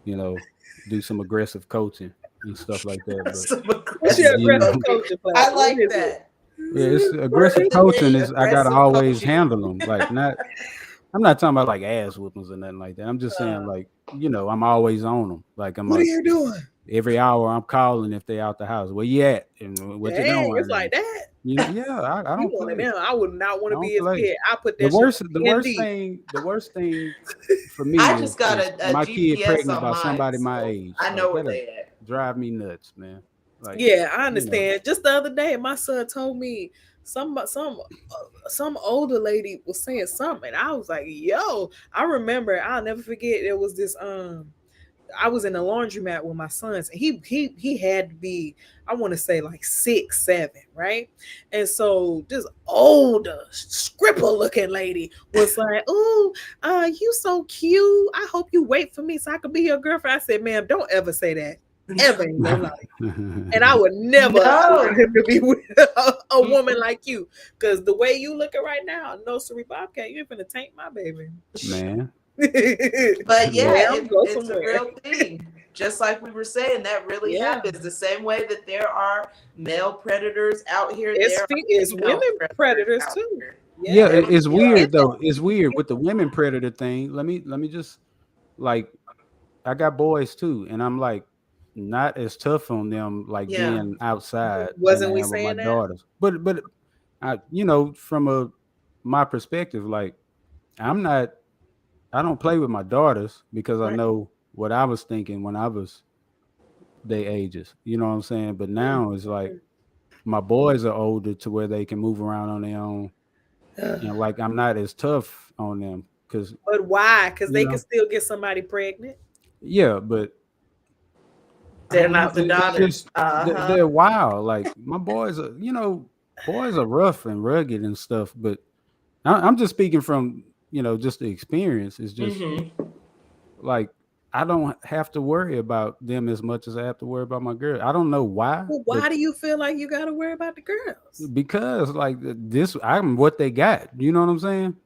do some aggressive coaching and stuff like that. But, what's your aggressive coaching plan? I like that. Yeah, it's aggressive coaching. I gotta always handle them. Like I'm not talking about like ass whoopings or nothing like that. I'm just saying like, I'm always on them. Like what are you doing? Every hour I'm calling if they out the house. Where you at? And what you doing? It's like that. I don't play. I would not want to be his kid. I put that the worst thing for me I just got a my GPS kid pregnant by somebody my age. I know where they at. Drive me nuts, man. Like, I understand. Just the other day, my son told me some older lady was saying something. I was like, yo, I remember, I'll never forget. There was this I was in a laundromat with my sons, and he had to be, I want to say like 6, 7, right? And so this older, scripper looking lady was like, "Oh, you so cute. I hope you wait for me so I could be your girlfriend." I said, "Ma'am, don't ever say that. Ever in your life." And I would never want him to be with a woman like you, because the way you looking right now, no siree Bobcat, you're gonna tank my baby, man. But it's a real thing. Just like we were saying, that really happens. The same way that there are male predators out here, there is women predators too. Yeah, it's weird though. It's weird with the women predator thing. Let me just, like, I got boys too, and I'm like not as tough on them like being outside. Wasn't we saying that? Daughters. But I, from my perspective, like I don't play with my daughters because I know what I was thinking when I was their ages. You know what I'm saying? But now it's like my boys are older to where they can move around on their own. And like I'm not as tough on them. But why? Because they can still get somebody pregnant. Yeah, but they're not the daughters. They're wild. Like my boys are, boys are rough and rugged and stuff. But I'm just speaking from, just the experience. It's just like I don't have to worry about them as much as I have to worry about my girl. I don't know why. Well, why do you feel like you got to worry about the girls? Because like this, I'm what they got. You know what I'm saying?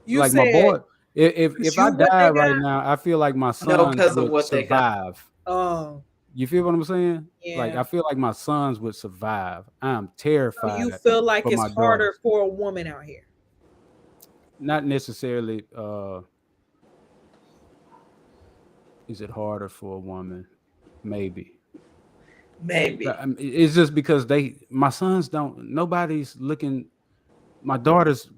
You like said, my boy. If I you what die they right got? now, I feel like my No, sons because of would what they got. survive. Oh, You feel what I'm saying? Like yeah. I feel like my sons would survive. I'm So terrified you feel like for it's my harder daughters. for a woman out here? Not necessarily. Is it harder for a woman? Maybe. Maybe. It's just because my sons don't. Nobody's looking. My daughters,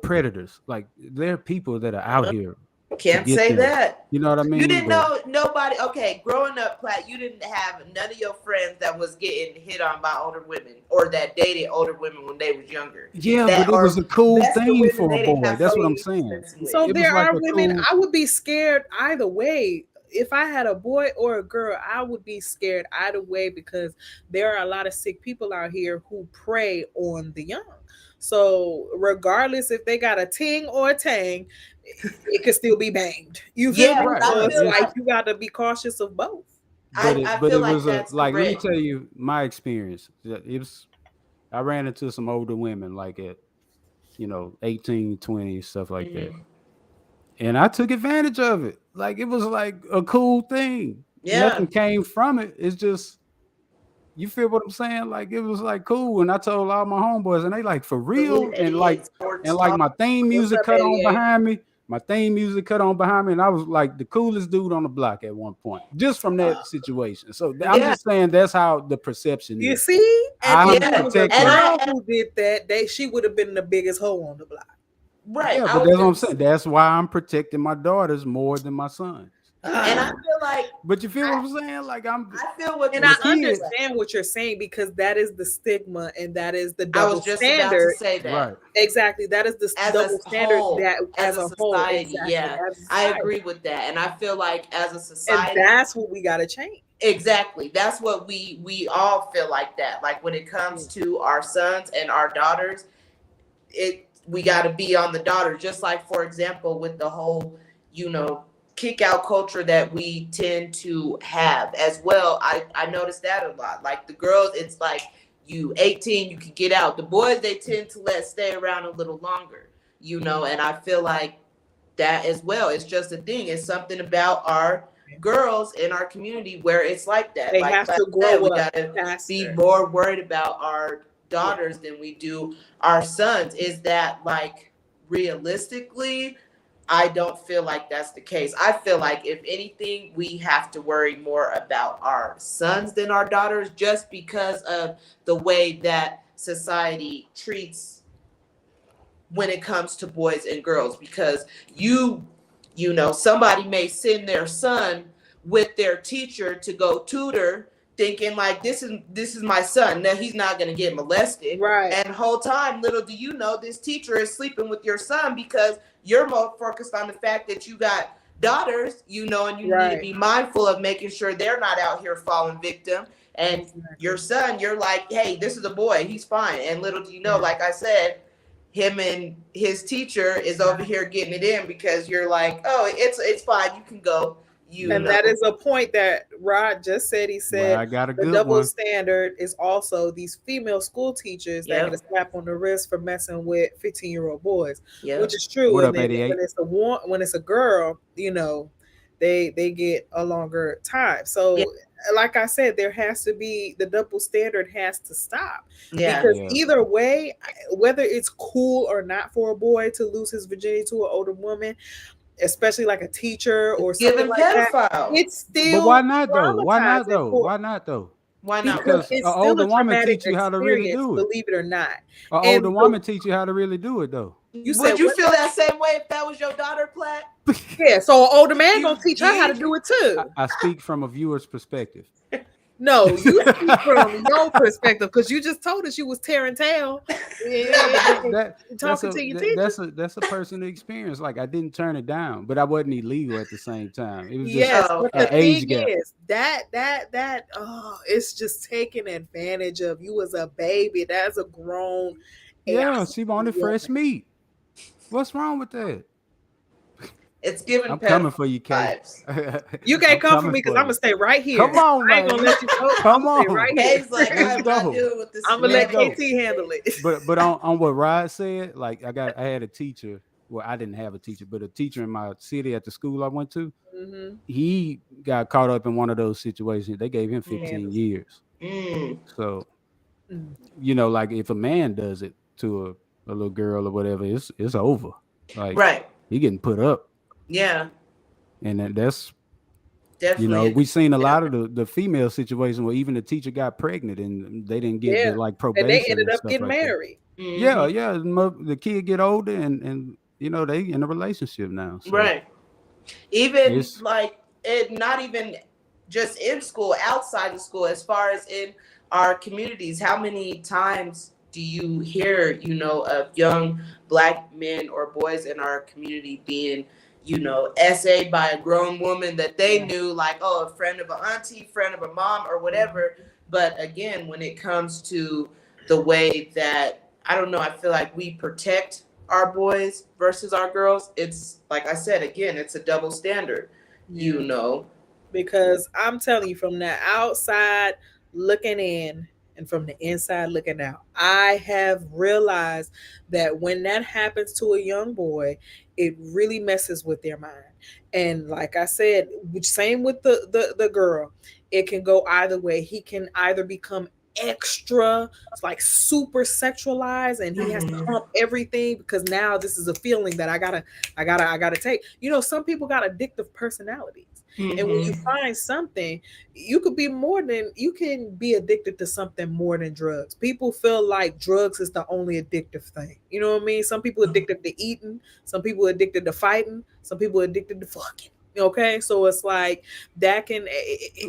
predators. Like there are people that are out here to Can't get say them. that. You know what I You mean? didn't But know nobody. Okay, growing up, Platt, you didn't have none of your friends that was getting hit on by older women or that dated older women when they was younger. yeah, That but it was are a cool messed with thing women for a they didn't boy. have That's so what I'm many saying. sex with. So It was there like are a women, cool. I would be scared either way. If I had a boy or a girl, I would be scared either way because there are a lot of sick people out here who prey on the young. So regardless if they got a ting or a tang, it could still be banged. You feel Yeah, me? Right, I So right. it's feel like like you got to be cautious of both. But feel it like was that's like let me correct. tell you my experience. It was I ran into some older women like at 18, 20, stuff like that. Mm-hmm. And I took advantage of it. Like it was like a cool thing. Yeah. Nothing came from it. It's just you feel what I'm saying? Like it was like cool. And I told all my homeboys, and they like for real. Salute And 88 Sports like Talk. my theme What's music up, cut on 88? behind me. My theme music cut on behind me, and I was like the coolest dude on the block at one point, just from that situation. So I'm Yeah. just saying that's how the perception You is. see? And I'm if it was a protecting. girl who did that, she would have been the biggest hoe on the block. Right. Yeah, I but was that's what I'm just, saying. That's why I'm protecting my daughters more than my sons. and I feel like But you feel what I'm saying? Like I feel what And you're I saying. understand what you're saying because that is the stigma and that is the I double was just about to standard. say that. right. Exactly. That is the As double a standard whole, that as a whole. society, Exactly. yeah, As a I society. agree with that, and I feel like as a And society, that's what we gotta change. exactly. That's what we all feel like that. Like when it comes to our sons and our daughters, we got to be on the daughter. Just like for example, with the whole, kick out culture that we tend to have as well. I noticed that a lot. Like the girls, it's like you 18, you can get out. The boys, they tend to stay around a little longer, and I feel like that as well. It's just a thing. It's something about our girls in our community where it's like that. They like have to grow up. We gotta be more worried about our daughters than we do our sons. Is that like realistically? I don't feel like that's the case. I feel like if anything, we have to worry more about our sons than our daughters, just because of the way that society treats when it comes to boys and girls. Because somebody may send their son with their teacher to go tutor, thinking like this is my son. Now he's not going to get molested. Right. And the whole time, little do you know, this teacher is sleeping with your son because you're more focused on the fact that you got daughters, and you need to be mindful of making sure they're not out here falling victim. And your son, you're like, hey, this is a boy, he's fine. And little do you know, like I said, him and his teacher is over here getting it in because you're like, oh, it's fine, you can go. That is a point that Rod just said. He said I got a the good double one. standard is also these female school teachers that get a slap on the wrist for messing with 15-year-old boys, which is true. What and up, 88? When it's a girl, they get a longer time. So like I said, there has to be, the double standard has to stop. Because either way, whether it's cool or not for a boy to lose his virginity to an older woman, especially like a teacher or something like that, it's still. But why not though? Why not though? Why not though? Why not? Because it's an still older a woman traumatic teach you how to really do it. Believe it or not, an older woman teach you how to really do it though. Would you feel that same way if that was your daughter, Platt? Yeah, so an older man gonna teach her how to do it too. I speak from a viewer's perspective. No, you speak from your perspective because you just told us you was tearing tail. That's a personal experience. Like I didn't turn it down, but I wasn't illegal at the same time. It was just but the age thing gap. is that it's just taking advantage of you as a baby. That's a grown. Yeah, she wanted fresh meat. What's wrong with that? It's giving. I'm coming for you, Kay. You can't come for me because I'm gonna stay right here. Come on, man. I ain't gonna let you go. Come on. Right here. Like, I'm gonna let KT handle it. But on what Rod said, like I had a teacher well, I didn't have a teacher, but a teacher in my city at the school I went to, he got caught up in one of those situations. They gave him 15 years. So, you know, like if a man does it to a little girl or whatever, it's over. Like, he getting put up. Yeah. And that's definitely, you know, we've seen a lot of the female situation where even the teacher got pregnant and they didn't get the like probation, and they ended up getting like married. Yeah, the kid get older and you know they in a relationship now. So. Right. Even like it, not even just in school, outside of school, as far as in our communities, how many times do you hear, you know, of young Black men or boys in our community being, you know, essayed by a grown woman that they knew, like, oh, a friend of an auntie, friend of a mom, or whatever. But again, when it comes to the way that, I don't know, I feel like we protect our boys versus our girls, it's like I said, again, it's a double standard, you know. Because I'm telling you, from the outside looking in and from the inside looking out, I have realized that when that happens to a young boy, it really messes with their mind. And like I said, same with the girl, it can go either way. He can either become extra, like super sexualized, and he has to hump everything because now this is a feeling that I gotta take. You know, some people got addictive personalities. And when you find something, you can be addicted to something more than drugs. People feel like drugs is the only addictive thing. You know what I mean? Some people addicted to eating, some people addicted to fighting, some people addicted to fucking. Okay, so it's like that can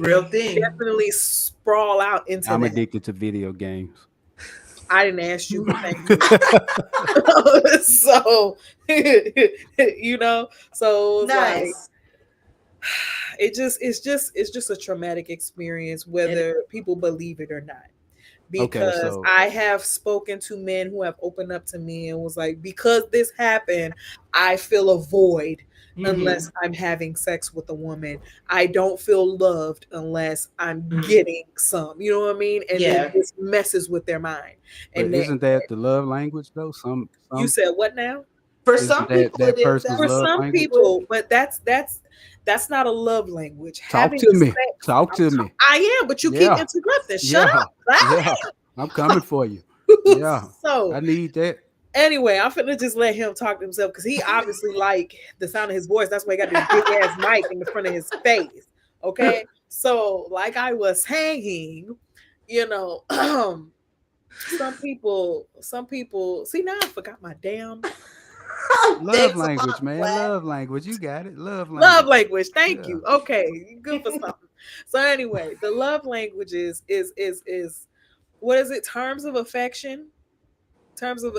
real thing definitely sprawl out into. I'm addicted to video games. I didn't ask you. Thank you. So you know, so it's nice. like it's just a traumatic experience, whether people believe it or not. Because I have spoken to men who have opened up to me and was like, because this happened, I feel a void unless I'm having sex with a woman. I don't feel loved unless I'm getting some. You know what I mean? And then this messes with their mind. And but isn't that the love language though? Some you said what now? For some people, that person's for love some language? people, but that's not a love language. Talk to me. Talk to me. I am, but you keep interrupting. Shut up. I'm coming for you. Yeah. So I need that. Anyway, I'm finna just let him talk to himself because he obviously like the sound of his voice. That's why he got this big ass mic in the front of his face. Okay. So, like I was saying, you know, some people see, now I forgot my damn love language, man. Love language. You got it. Love language. Love language. Thank you. Okay, good for something. So anyway, the love languages is what is it? Terms of affection, terms of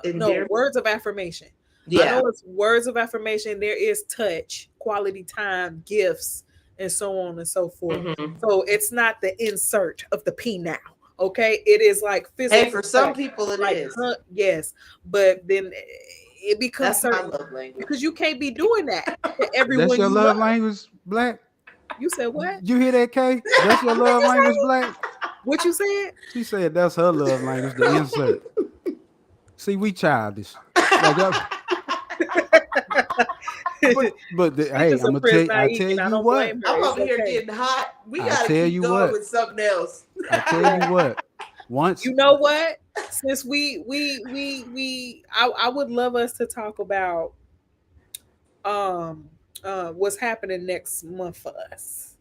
no, words of affirmation. I know it's words of affirmation. There is touch, quality time, gifts, and so on and so forth. So it's not the insert of the P now. Okay, it is like physical. Hey, for some people it like, is. Yes, but then it becomes that's my love language because you can't be doing that to everyone. That's your love language, Black. You said what? You hear that, Kay? That's your love language, Black. What you said? She said that's her love language. The insert. See, we childish. Like, but hey, I'm gonna tell you what. I'm over here getting hot. We gotta keep going with something else. I tell you what. Once you know what, since I would love us to talk about what's happening next month for us.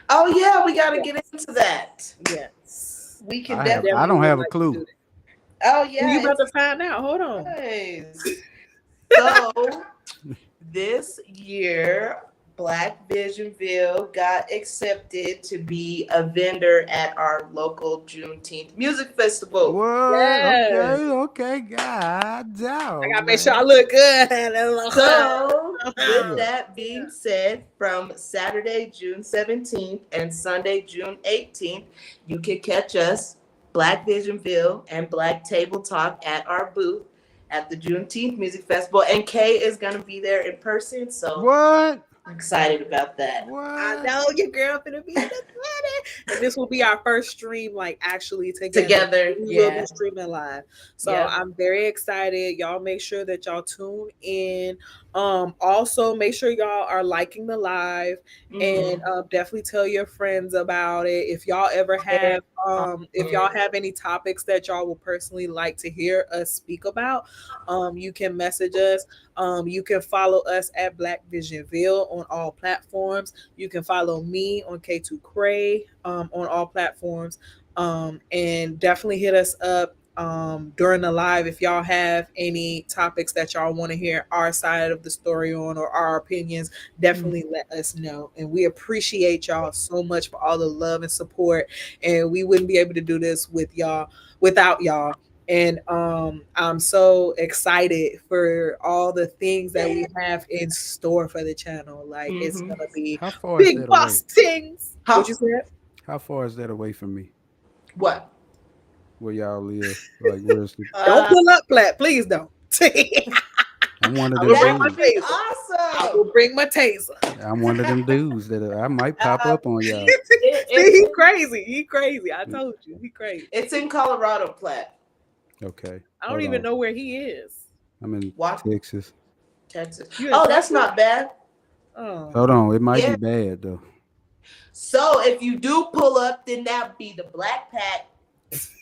Oh yeah, we gotta get into that. Yes, we can definitely. I don't have a clue. Oh yeah, you about to find out. Hold on. Nice. So this year, Black Visionville got accepted to be a vendor at our local Juneteenth music festival. Whoa, yes. Okay, God damn. I gotta make sure I look good. So, with that being said, from Saturday, June 17th and Sunday, June 18th, you can catch us, Black Visionville and Black Table Talk, at our booth at the Juneteenth Music Festival. And Kay is going to be there in person. So, what? excited about that. What? I know your girl finna be in the planet. And this will be our first stream, like actually together. We will be streaming live. So I'm very excited. Y'all make sure that y'all tune in. Also make sure y'all are liking the live and definitely tell your friends about it. If y'all ever have if y'all have any topics that y'all will personally like to hear us speak about, you can message us. You can follow us at Black Visionville on all platforms. You can follow me on K2 Cray on all platforms. And definitely hit us up during the live if y'all have any topics that y'all want to hear our side of the story on or our opinions. Definitely let us know, and we appreciate y'all so much for all the love and support, and we wouldn't be able to do this without y'all. And I'm so excited for all the things that we have in store for the channel. Like it's gonna be big boss things. What you said? How far is that away from me? What? Where y'all live? Like, where's the... Don't pull up, Platt. Please don't. I'm one of them dudes. Awesome. I will bring my taser. I'm one of them dudes that I might pop up on y'all. He's crazy. He crazy. I told you. He crazy. It's in Colorado, Platt. Okay. I don't even know where he is. I'm in Texas. Oh, that's not bad. Oh. Hold on. It might be bad, though. So if you do pull up, then that would be the Black Pack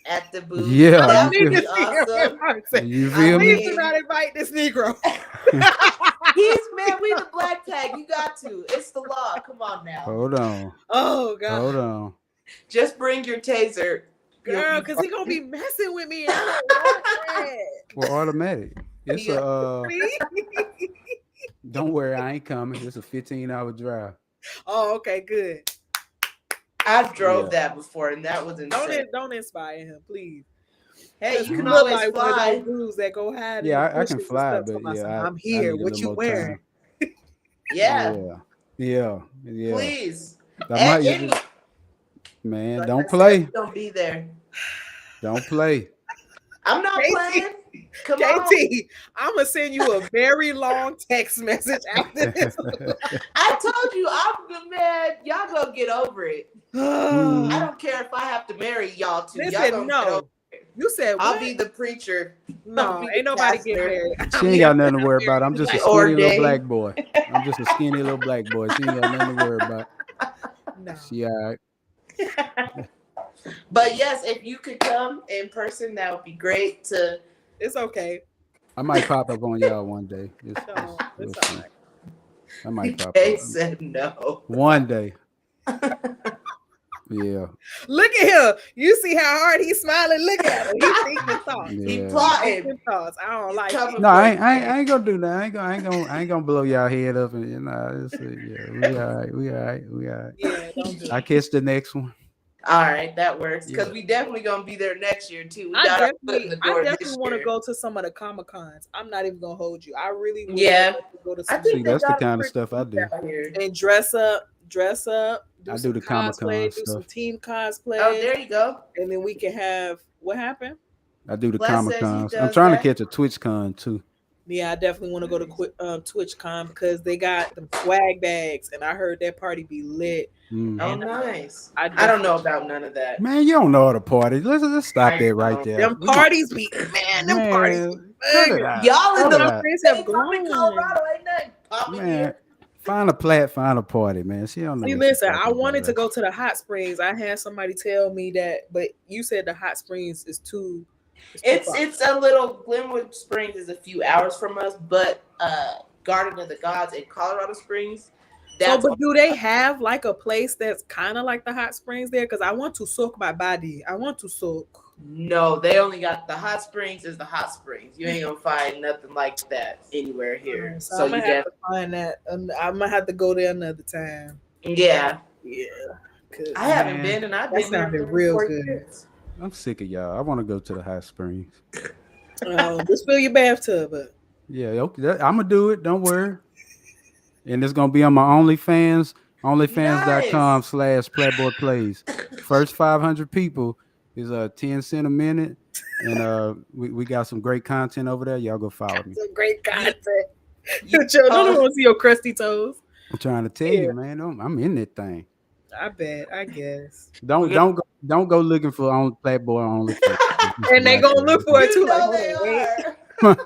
at the booth. Yeah. That would be awesome. You feel me? Please do not invite this Negro. We the Black Pack. You got to. It's the law. Come on now. Hold on. Oh, God. Hold on. Just bring your taser. Girl, because he going to be messing with me. Well, automatic. It's don't worry, I ain't coming. It's a 15-hour drive. Oh, okay, good. I drove that before, and that was insane. Don't inspire him, please. Hey, you can always fly. One of those dudes that go hide. Yeah, I can fly, but I'm here. What you wearing? Yeah. Please. Man, don't play. Don't be there. Don't play. I'm not playing. Come on. I'm gonna send you a very long text message after this. I told you, I'm man. Y'all gonna get over it. I don't care if I have to marry y'all two. Listen, y'all gonna get over it. You said what? I'll be the preacher. No, ain't nobody get married. She ain't got nothing to worry about. I'm just a skinny little black boy. I'm just a skinny little black boy. She ain't got nothing to worry about. No. She all right. But yes, if you could come in person, that would be great. It's okay. I might pop up on y'all one day. It's all right. I might pop up. They said no. One day. Yeah. Look at him. You see how hard he's smiling? Look at him. He's thinking thoughts. Yeah. He plotting thoughts. I don't like it. No, I ain't gonna do that. I ain't gonna blow y'all head up and we all right. Yeah, don't do I catch the next one. All right, that works because we definitely gonna be there next year too. I definitely want to go to some of the Comic Cons. I'm not even gonna hold you. I really want to go to some. I think that's the kind of stuff I do. And dress up. I do the Comic Con do stuff. some team cosplay. Oh, there you go. And then we can have what happened? I do the Comic Cons. I'm trying to catch a Twitch Con too. Yeah, I definitely want to go to TwitchCon because they got them swag bags, and I heard that party be lit. Mm-hmm. Oh, nice. I don't know about none of that. Man, you don't know how to party. Let's stop that right there. Them parties be parties. Y'all in the friends have grown. Colorado ain't nothing popping here. Find a party, man. She don't know. See, listen, I wanted to go to the hot springs. I had somebody tell me that, but you said the hot springs is too. It's a little. Glenwood Springs is a few hours from us, but Garden of the Gods in Colorado Springs. But do they have like a place that's kind of like the hot springs there? Because I want to soak my body. I want to soak. No, they only got the hot springs is the hot springs. You ain't gonna find nothing like that anywhere here. So I'm gonna have to find that. I'm gonna have to go there another time. Yeah. I haven't been, and I've been there real good. Years. I'm sick of y'all. I want to go to the hot springs. Just fill your bathtub up. Yeah, okay. I'm gonna do it. Don't worry. And it's gonna be on my OnlyFans, onlyfans.com/Playboy First 500 people is 10 cents a minute, and we got some great content over there. Y'all go follow me. Some great content. Don't want to see your crusty toes. I'm trying to tell you, man. I'm in that thing. I bet. I guess. Don't go looking for on Playboy OnlyFans. And they gonna look for it too. Like, hold they on, wait. are.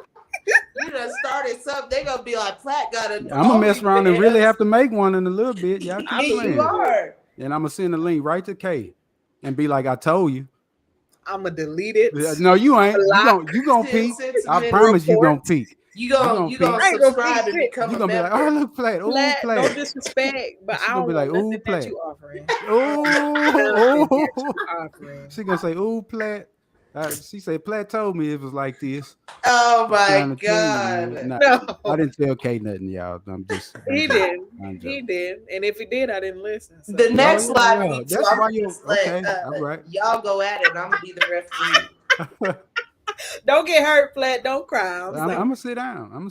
You done started something. They gonna be like, Platt got I'm gonna mess around and really have to make one in a little bit. Y'all keep playing. You are. And I'm gonna send a link right to K and be like, I told you. I'm gonna delete it. No, you ain't. You gonna peek. I promise you gonna peek. You gonna subscribe and become you gonna be like, oh, look, Platt. Ooh, Platt. Platt. No disrespect, but I don't be like, ooh, Platt. You offering. Ooh. She gonna say, ooh, Platt. She said, Platt told me it was like this. Oh my God. No. I didn't tell K nothing, y'all. He did. And if he did, I didn't listen. So. The next live, that's why you okay. All right. Y'all go at it. I'm gonna be the referee. Don't get hurt, Platt. Don't cry. I'm gonna sit down.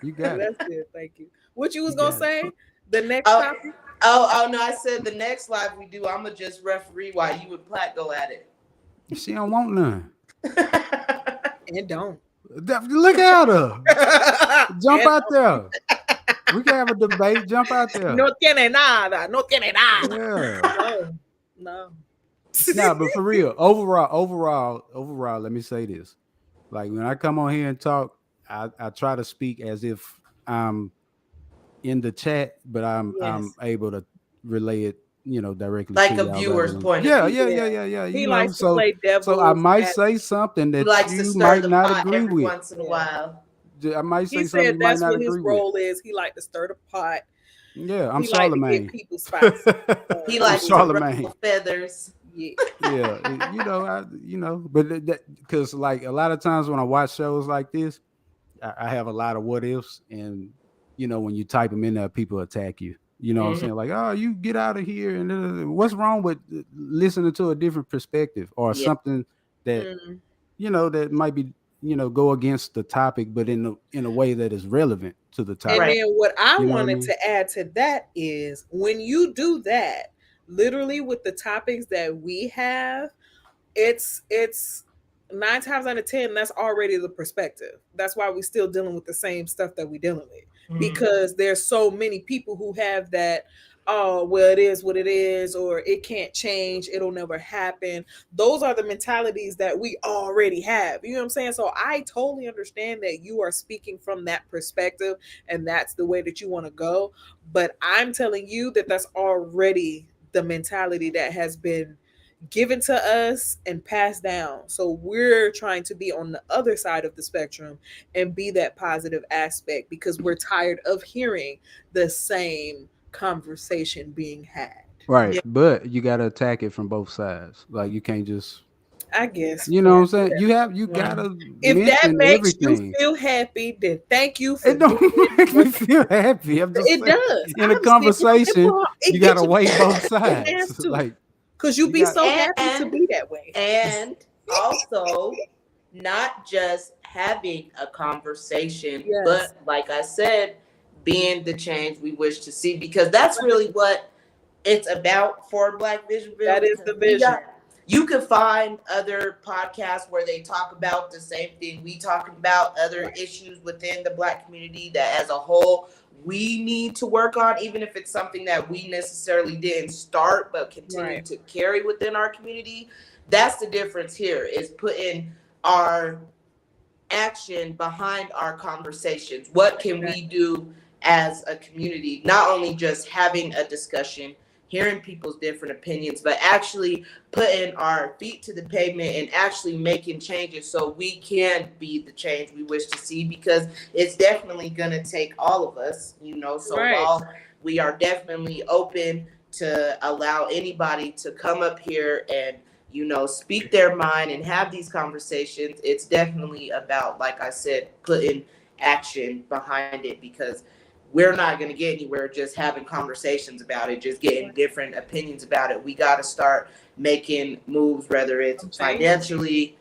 You got it. That's good. Thank you. What you was gonna say? The next topic? Oh no, I said the next live we do, I'm gonna just referee while you and Platt go at it. She don't want none. And don't. Look at her. Jump out there. We can have a debate. Jump out there. No tiene nada. Yeah. No. Nah, but for real, overall, let me say this. Like when I come on here and talk, I try to speak as if I'm in the chat, but I'm able to relay it, directly like to a viewer's point of view. Yeah. He likes to play devil. So I might say something that you might not agree with. Once in a while. I might say something you might not agree with. His role is. He like to stir the pot. Yeah, I'm Charlemagne. Like to get people spicy. He likes Charlemagne feathers. Yeah, but because like a lot of times when I watch shows like this, I have a lot of what ifs, and when you type them in there, people attack you. You know what I'm saying? Like, oh, you get out of here, and what's wrong with listening to a different perspective or something that that might be go against the topic, but in a way that is relevant to the topic. And then what I wanted to add to that is when you do that. Literally with the topics that we have, it's 9 times out of 10 that's already the perspective. That's why we're still dealing with the same stuff that we're dealing with, because there's so many people who have that, oh well, it is what it is, or it can't change, it'll never happen. Those are the mentalities that we already have, you know what I'm saying? So I totally understand that you are speaking from that perspective and that's the way that you want to go, but I'm telling you that that's already the mentality that has been given to us and passed down. So we're trying to be on the other side of the spectrum and be that positive aspect, because we're tired of hearing the same conversation being had. Right. But you got to attack it from both sides. Like you can't just, I guess, you know what I'm saying? You gotta, if that makes everything. you feel happy, then thank you for it. Don't make me feel happy. I'm just saying, does. In a conversation, you gotta weigh both sides. Like, because you be so happy to be that way. And also not just having a conversation, but like I said, being the change we wish to see, because that's really what it's about for Black Vision. That is the vision. You can find other podcasts where they talk about the same thing we talk about, other issues within the Black community that as a whole we need to work on, even if it's something that we necessarily didn't start but continue to carry within our community. That's the difference here, is putting our action behind our conversations. What can we do as a community? Not only just having a discussion, hearing people's different opinions, but actually putting our feet to the pavement and actually making changes so we can be the change we wish to see, because it's definitely going to take all of us, so while we are definitely open to allow anybody to come up here and speak their mind and have these conversations, it's definitely about, like I said, putting action behind it, because we're not going to get anywhere just having conversations about it, just getting different opinions about it. We got to start making moves, whether it's financially,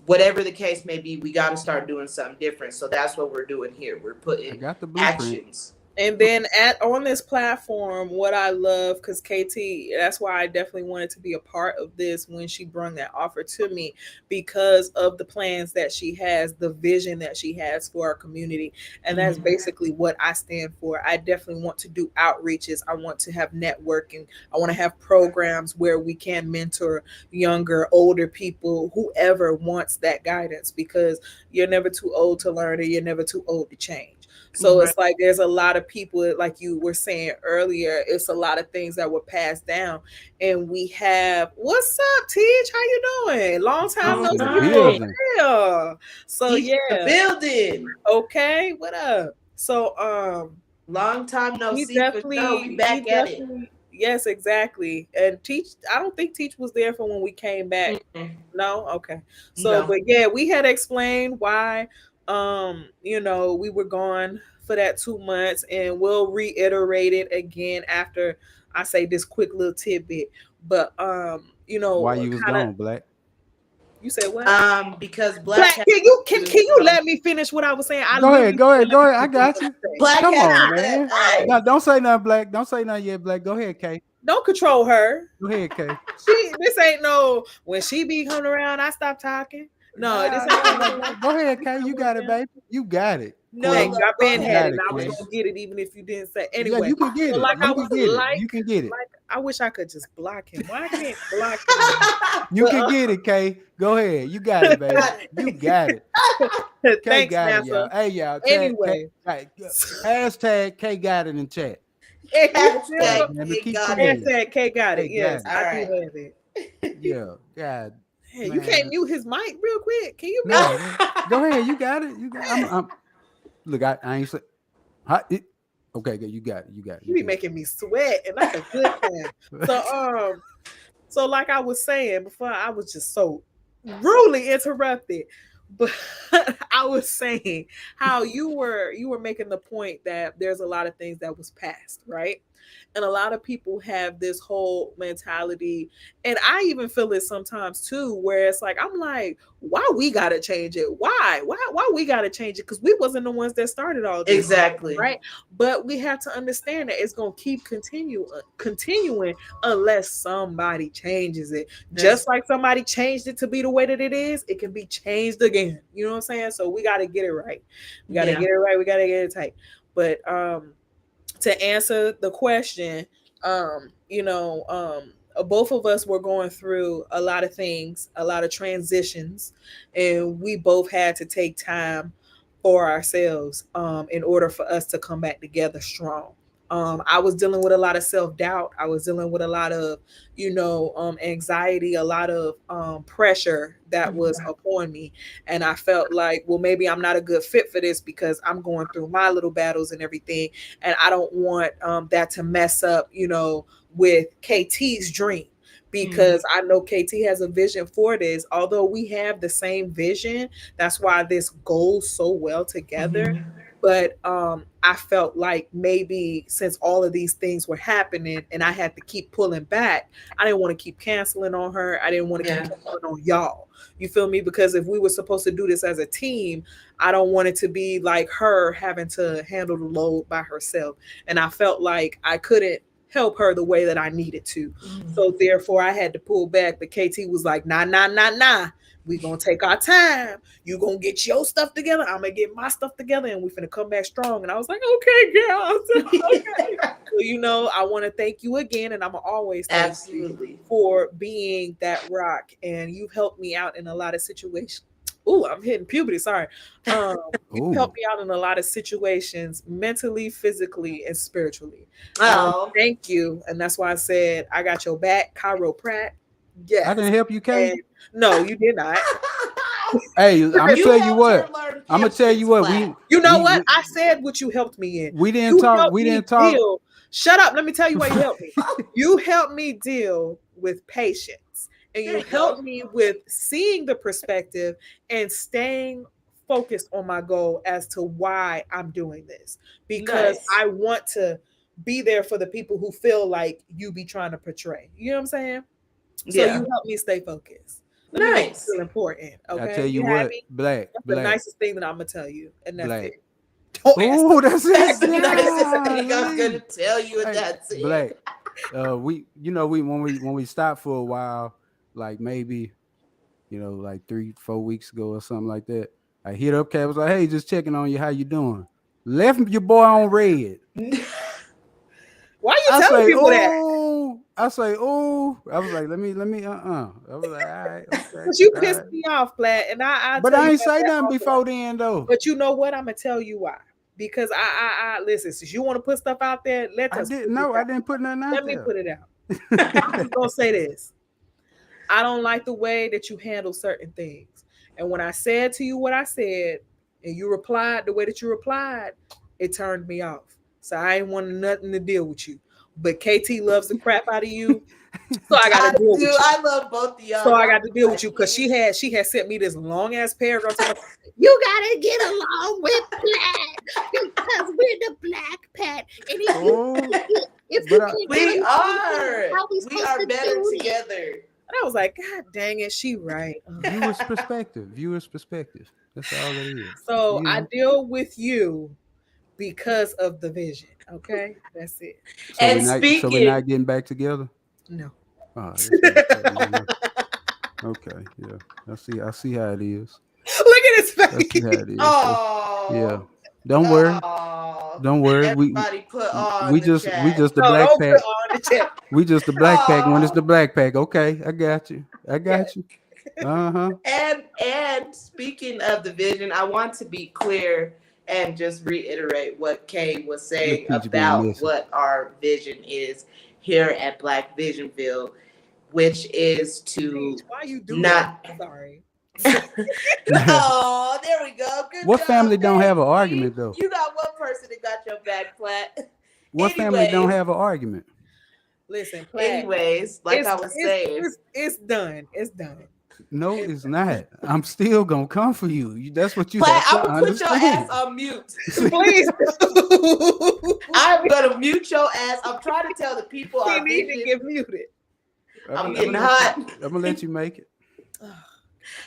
whatever the case may be. We got to start doing something different. So that's what we're doing here. We're putting actions And then on this platform, what I love, because KT, that's why I definitely wanted to be a part of this when she brought that offer to me, because of the plans that she has, the vision that she has for our community. And that's basically what I stand for. I definitely want to do outreaches. I want to have networking. I want to have programs where we can mentor younger, older people, whoever wants that guidance, because you're never too old to learn and you're never too old to change. So it's like there's a lot of people, like you were saying earlier, it's a lot of things that were passed down. And we have, what's up, Teach? How you doing? Long time no see. Yeah. So Teach the building. Okay, what up? So long time no see. For sure. We back at it. Yes, exactly. And Teach, I don't think Teach was there for when we came back. No, okay. So no. But yeah, we had explained why we were gone for that 2 months, and we'll reiterate it again after I say this quick little tidbit. But why you was gone, Black? You said what? Because Black can you let me finish what I was saying? Go ahead. I got you. Black, come on, man. No, don't say nothing, Black. Don't say nothing yet, Black. Go ahead, Kay. Don't control her. Go ahead, Kay. This ain't no when she be coming around, I stop talking. No, this ain't. Go ahead, Kay. You got it, baby. You got it. No, I've been had it. I was gonna get it even if you didn't say. Anyway, yeah, you can get it. Like you can get it. Like, I wish I could just block him. Why can't block him? You can get it, Kay. Go ahead. You got it, baby. You got it. Thanks, got it, y'all. Hey, y'all. Anyway, hashtag Kay got it in chat. Hashtag Kay got it. Yes, I do have it. Yeah, God. Hey, you can't mute his mic real quick. Can you? No, go ahead. You got it. You got it. Look, I ain't say. Okay, you got it. You got it. You be making me sweat, and that's a good thing. So like I was saying before, I was just so rudely interrupted. But I was saying how you were making the point that there's a lot of things that was passed, right? And a lot of people have this whole mentality, and I even feel it sometimes too, where it's like, I'm like, why we gotta change it? Why we gotta change it? Because we wasn't the ones that started all this. Exactly. Right. But we have to understand that it's gonna keep continuing unless somebody changes it. Just like somebody changed it to be the way that it is, it can be changed again. You know what I'm saying? So we gotta get it right. We gotta get it right. We gotta get it tight. But to answer the question, both of us were going through a lot of things, a lot of transitions, and we both had to take time for ourselves in order for us to come back together strong. I was dealing with a lot of self-doubt. I was dealing with a lot of, anxiety, a lot of pressure that was upon me. And I felt like, well, maybe I'm not a good fit for this because I'm going through my little battles and everything. And I don't want that to mess up, with KT's dream. Because I know KT has a vision for this. Although we have the same vision, that's why this goes so well together. But I felt like maybe since all of these things were happening and I had to keep pulling back, I didn't want to keep canceling on her. I didn't want to keep canceling on y'all. You feel me? Because if we were supposed to do this as a team, I don't want it to be like her having to handle the load by herself. And I felt like I couldn't help her the way that I needed to. So therefore I had to pull back. But KT was like, nah. We gonna take our time. You gonna get your stuff together. I'm gonna get my stuff together, and we finna come back strong. And I was like, okay, girl. Okay. So, I want to thank you again, and I'm gonna always thank you for being that rock. And you've helped me out in a lot of situations. Oh, I'm hitting puberty. Sorry. You helped me out in a lot of situations, mentally, physically, and spiritually. Thank you. And that's why I said I got your back, chiropract. Yes. I didn't help you, Kay. No, you did not. Hey, I'm gonna tell you what. I'm gonna tell you what. What? I said what you helped me in. We didn't talk. Shut up. Let me tell you why you helped me. You helped me deal with patience. And you helped me with seeing the perspective and staying focused on my goal as to why I'm doing this. Because I want to be there for the people who feel like you be trying to portray. You know what I'm saying? So you help me stay focused. Nice. It's important. Okay. I tell you what, Black. That's the nicest thing that I'm gonna tell you. And that's it. Oh, that's it. That's the nicest thing I'm gonna tell you, and that's it. Black. We when we stopped for a while, like maybe like 3-4 weeks ago or something like that. I hit up Cat, was like, hey, just checking on you, how you doing? Left your boy on red. Why you telling people that? I say, oh, I was like, let me, I was like, all right, okay. But you pissed me off, Platt, and but I ain't say nothing before then, though. But you know what? I'm gonna tell you why. Because I listen. Since you want to put stuff out there, let us. I didn't put nothing out there. Let me put it out. I'm just gonna say this. I don't like the way that you handle certain things, and when I said to you what I said, and you replied the way that you replied, it turned me off. So I ain't wanting nothing to deal with you. But KT loves the crap out of you. So I got to deal with you. I love both of y'all. So I got to deal with you because she had sent me this long ass paragraph. You gotta get along with Platt because we're the Black Pat. And we are better together. And I was like, God dang it, she right. Viewers' perspective. That's all it is. So I deal with you because of the vision. Okay, that's it. So we're not getting back together? No. Oh, okay, yeah. I see how it is. Look at his face. I see how it is. Oh, yeah. Don't worry. Don't worry. Everybody put on we just the Black Pack. We just the Black Pack when it's the Black Pack. Okay, I got you. And speaking of the vision, I want to be clear and just reiterate what Kay was saying about what our vision is here at Black Visionville, which is to Sorry. Oh, there we go. Good what job, family don't have an argument though? You got one person that got your back, Platt. What family don't have an argument? Listen, Platt. Anyways, I was saying, it's done. It's done. No, it's not. I'm still gonna come for you. That's what you. Platt, I'm gonna put your ass on mute. Please. I'm gonna mute your ass. I'm trying to tell the people. You need to get muted. I'm getting hot. I'm gonna let you make it.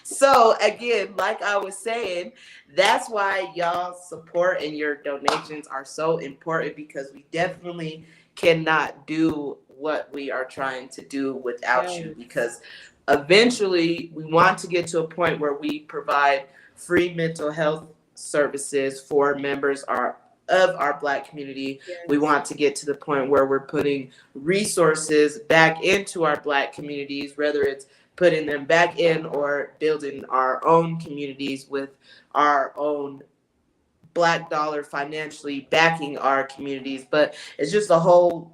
So again, like I was saying, that's why y'all's support and your donations are so important, because we definitely cannot do what we are trying to do without you, because eventually we want to get to a point where we provide free mental health services for members of our Black community. Yes. We want to get to the point where we're putting resources back into our Black communities, whether it's putting them back in or building our own communities with our own Black dollar financially backing our communities. But it's just a whole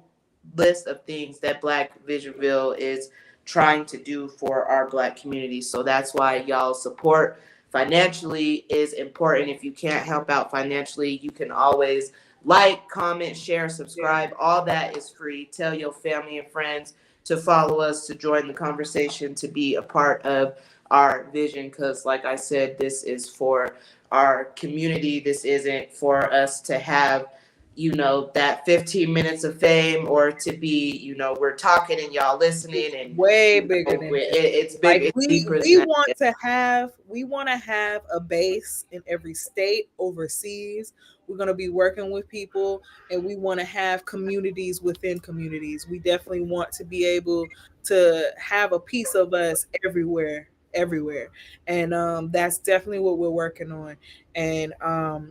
list of things that Black Visionville is trying to do for our Black community. So that's why y'all support financially is important. If you can't help out financially, you can always like, comment, share, subscribe. All that is free. Tell your family and friends to follow us, to join the conversation, to be a part of our vision. Because like I said, this is for our community. This isn't for us to have, that 15 minutes of fame, or to be, we're talking and y'all listening, and way bigger than it's big. Like we want to have a base in every state, overseas. We're going to be working with people, and we want to have communities within communities. We definitely want to be able to have a piece of us everywhere. And that's definitely what we're working on. And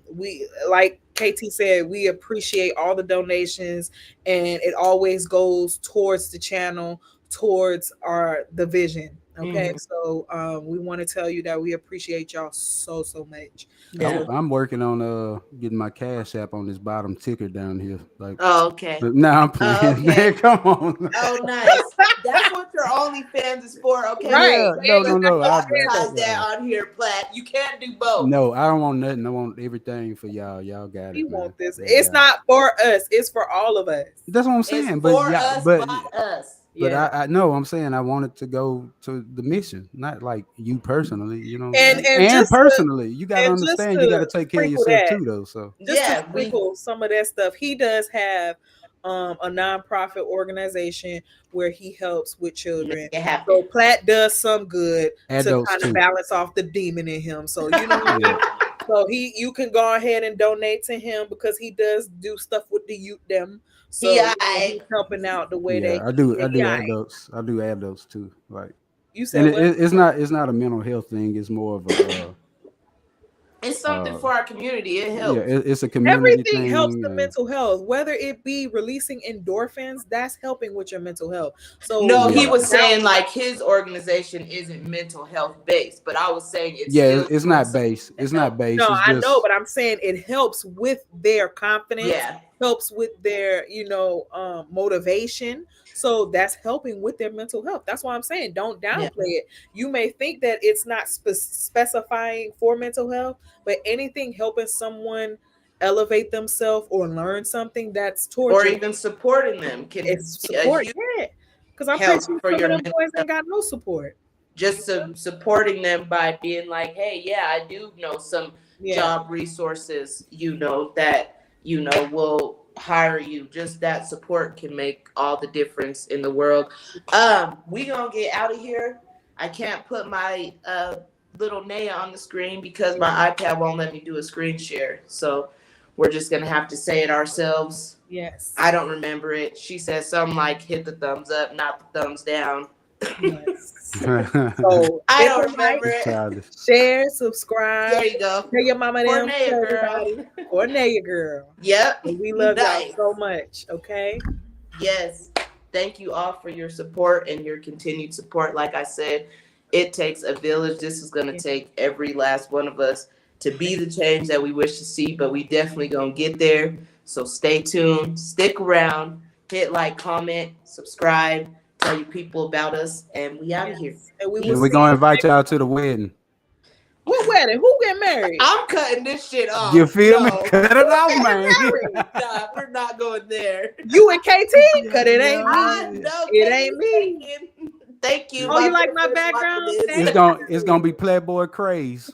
we, like KT said, we appreciate all the donations, and it always goes towards the channel, towards the vision. Okay, so we want to tell you that we appreciate y'all so much. Yeah. I'm working on getting my Cash App on this bottom ticker down here. Like, okay. Now I'm playing. Oh, okay. Man, come on. Oh, nice. That's what your OnlyFans is for. Okay. Right. Yeah, no. Advertise that on here, Platt. You can't do both. No, I don't want nothing. I want everything for y'all. Y'all got it. We want this. It's not for us. It's for all of us. That's what I'm saying. It's but for us, by us. But I know I'm saying I want it to go to the mission, not like you personally, and personally, you got to understand, you got to take care of yourself too, though. So just to sprinkle some of that stuff. He does have a nonprofit organization where he helps with children. So Platt does some good to kind of balance off the demon in him. So So you can go ahead and donate to him because he does do stuff with the youth them. So he's helping out the way they. I do adults. I do adults too. Like you said, and it's not a mental health thing. It's more of a. It's something for our community. It helps. Yeah, it's a community Everything thing. helps the mental health, whether it be releasing endorphins, that's helping with your mental health. So no, he was saying like his organization isn't mental health based, but I was saying it's not based. It's not based. No, it's I know, but I'm saying it helps with their confidence. Yeah. Helps with their, motivation. So that's helping with their mental health. That's why I'm saying don't downplay it. You may think that it's not specifying for mental health, but anything helping someone elevate themselves or learn something that's towards or even supporting them can support. Because I'm pretty sure some of them boys ain't got no support. Just supporting them by being like, hey, I do know some job resources, that will hire you. Just that support can make all the difference in the world. We gonna get out of here. I can't put my little Naya on the screen because my iPad won't let me do a screen share. So we're just gonna have to say it ourselves. Yes. I don't remember it. She said something like hit the thumbs up, not the thumbs down. Yes. So I don't remember it. Share, subscribe. There you go. Tell your mama them. Cornelia girl. Yep. And we love y'all so much. Okay. Yes. Thank you all for your support and your continued support. Like I said, it takes a village. This is gonna take every last one of us to be the change that we wish to see, but we definitely gonna get there. So stay tuned, stick around, hit like, comment, subscribe. Tell your people about us, and we out of here. And we're gonna invite y'all to the wedding. What wedding? Who get married? I'm cutting this shit off. You feel me? Cut it off, man. Nah, we're not going there. You and KT? Cause it ain't me. No, it ain't me. Thank you. Oh, you like my background? It's gonna be Playboy craze.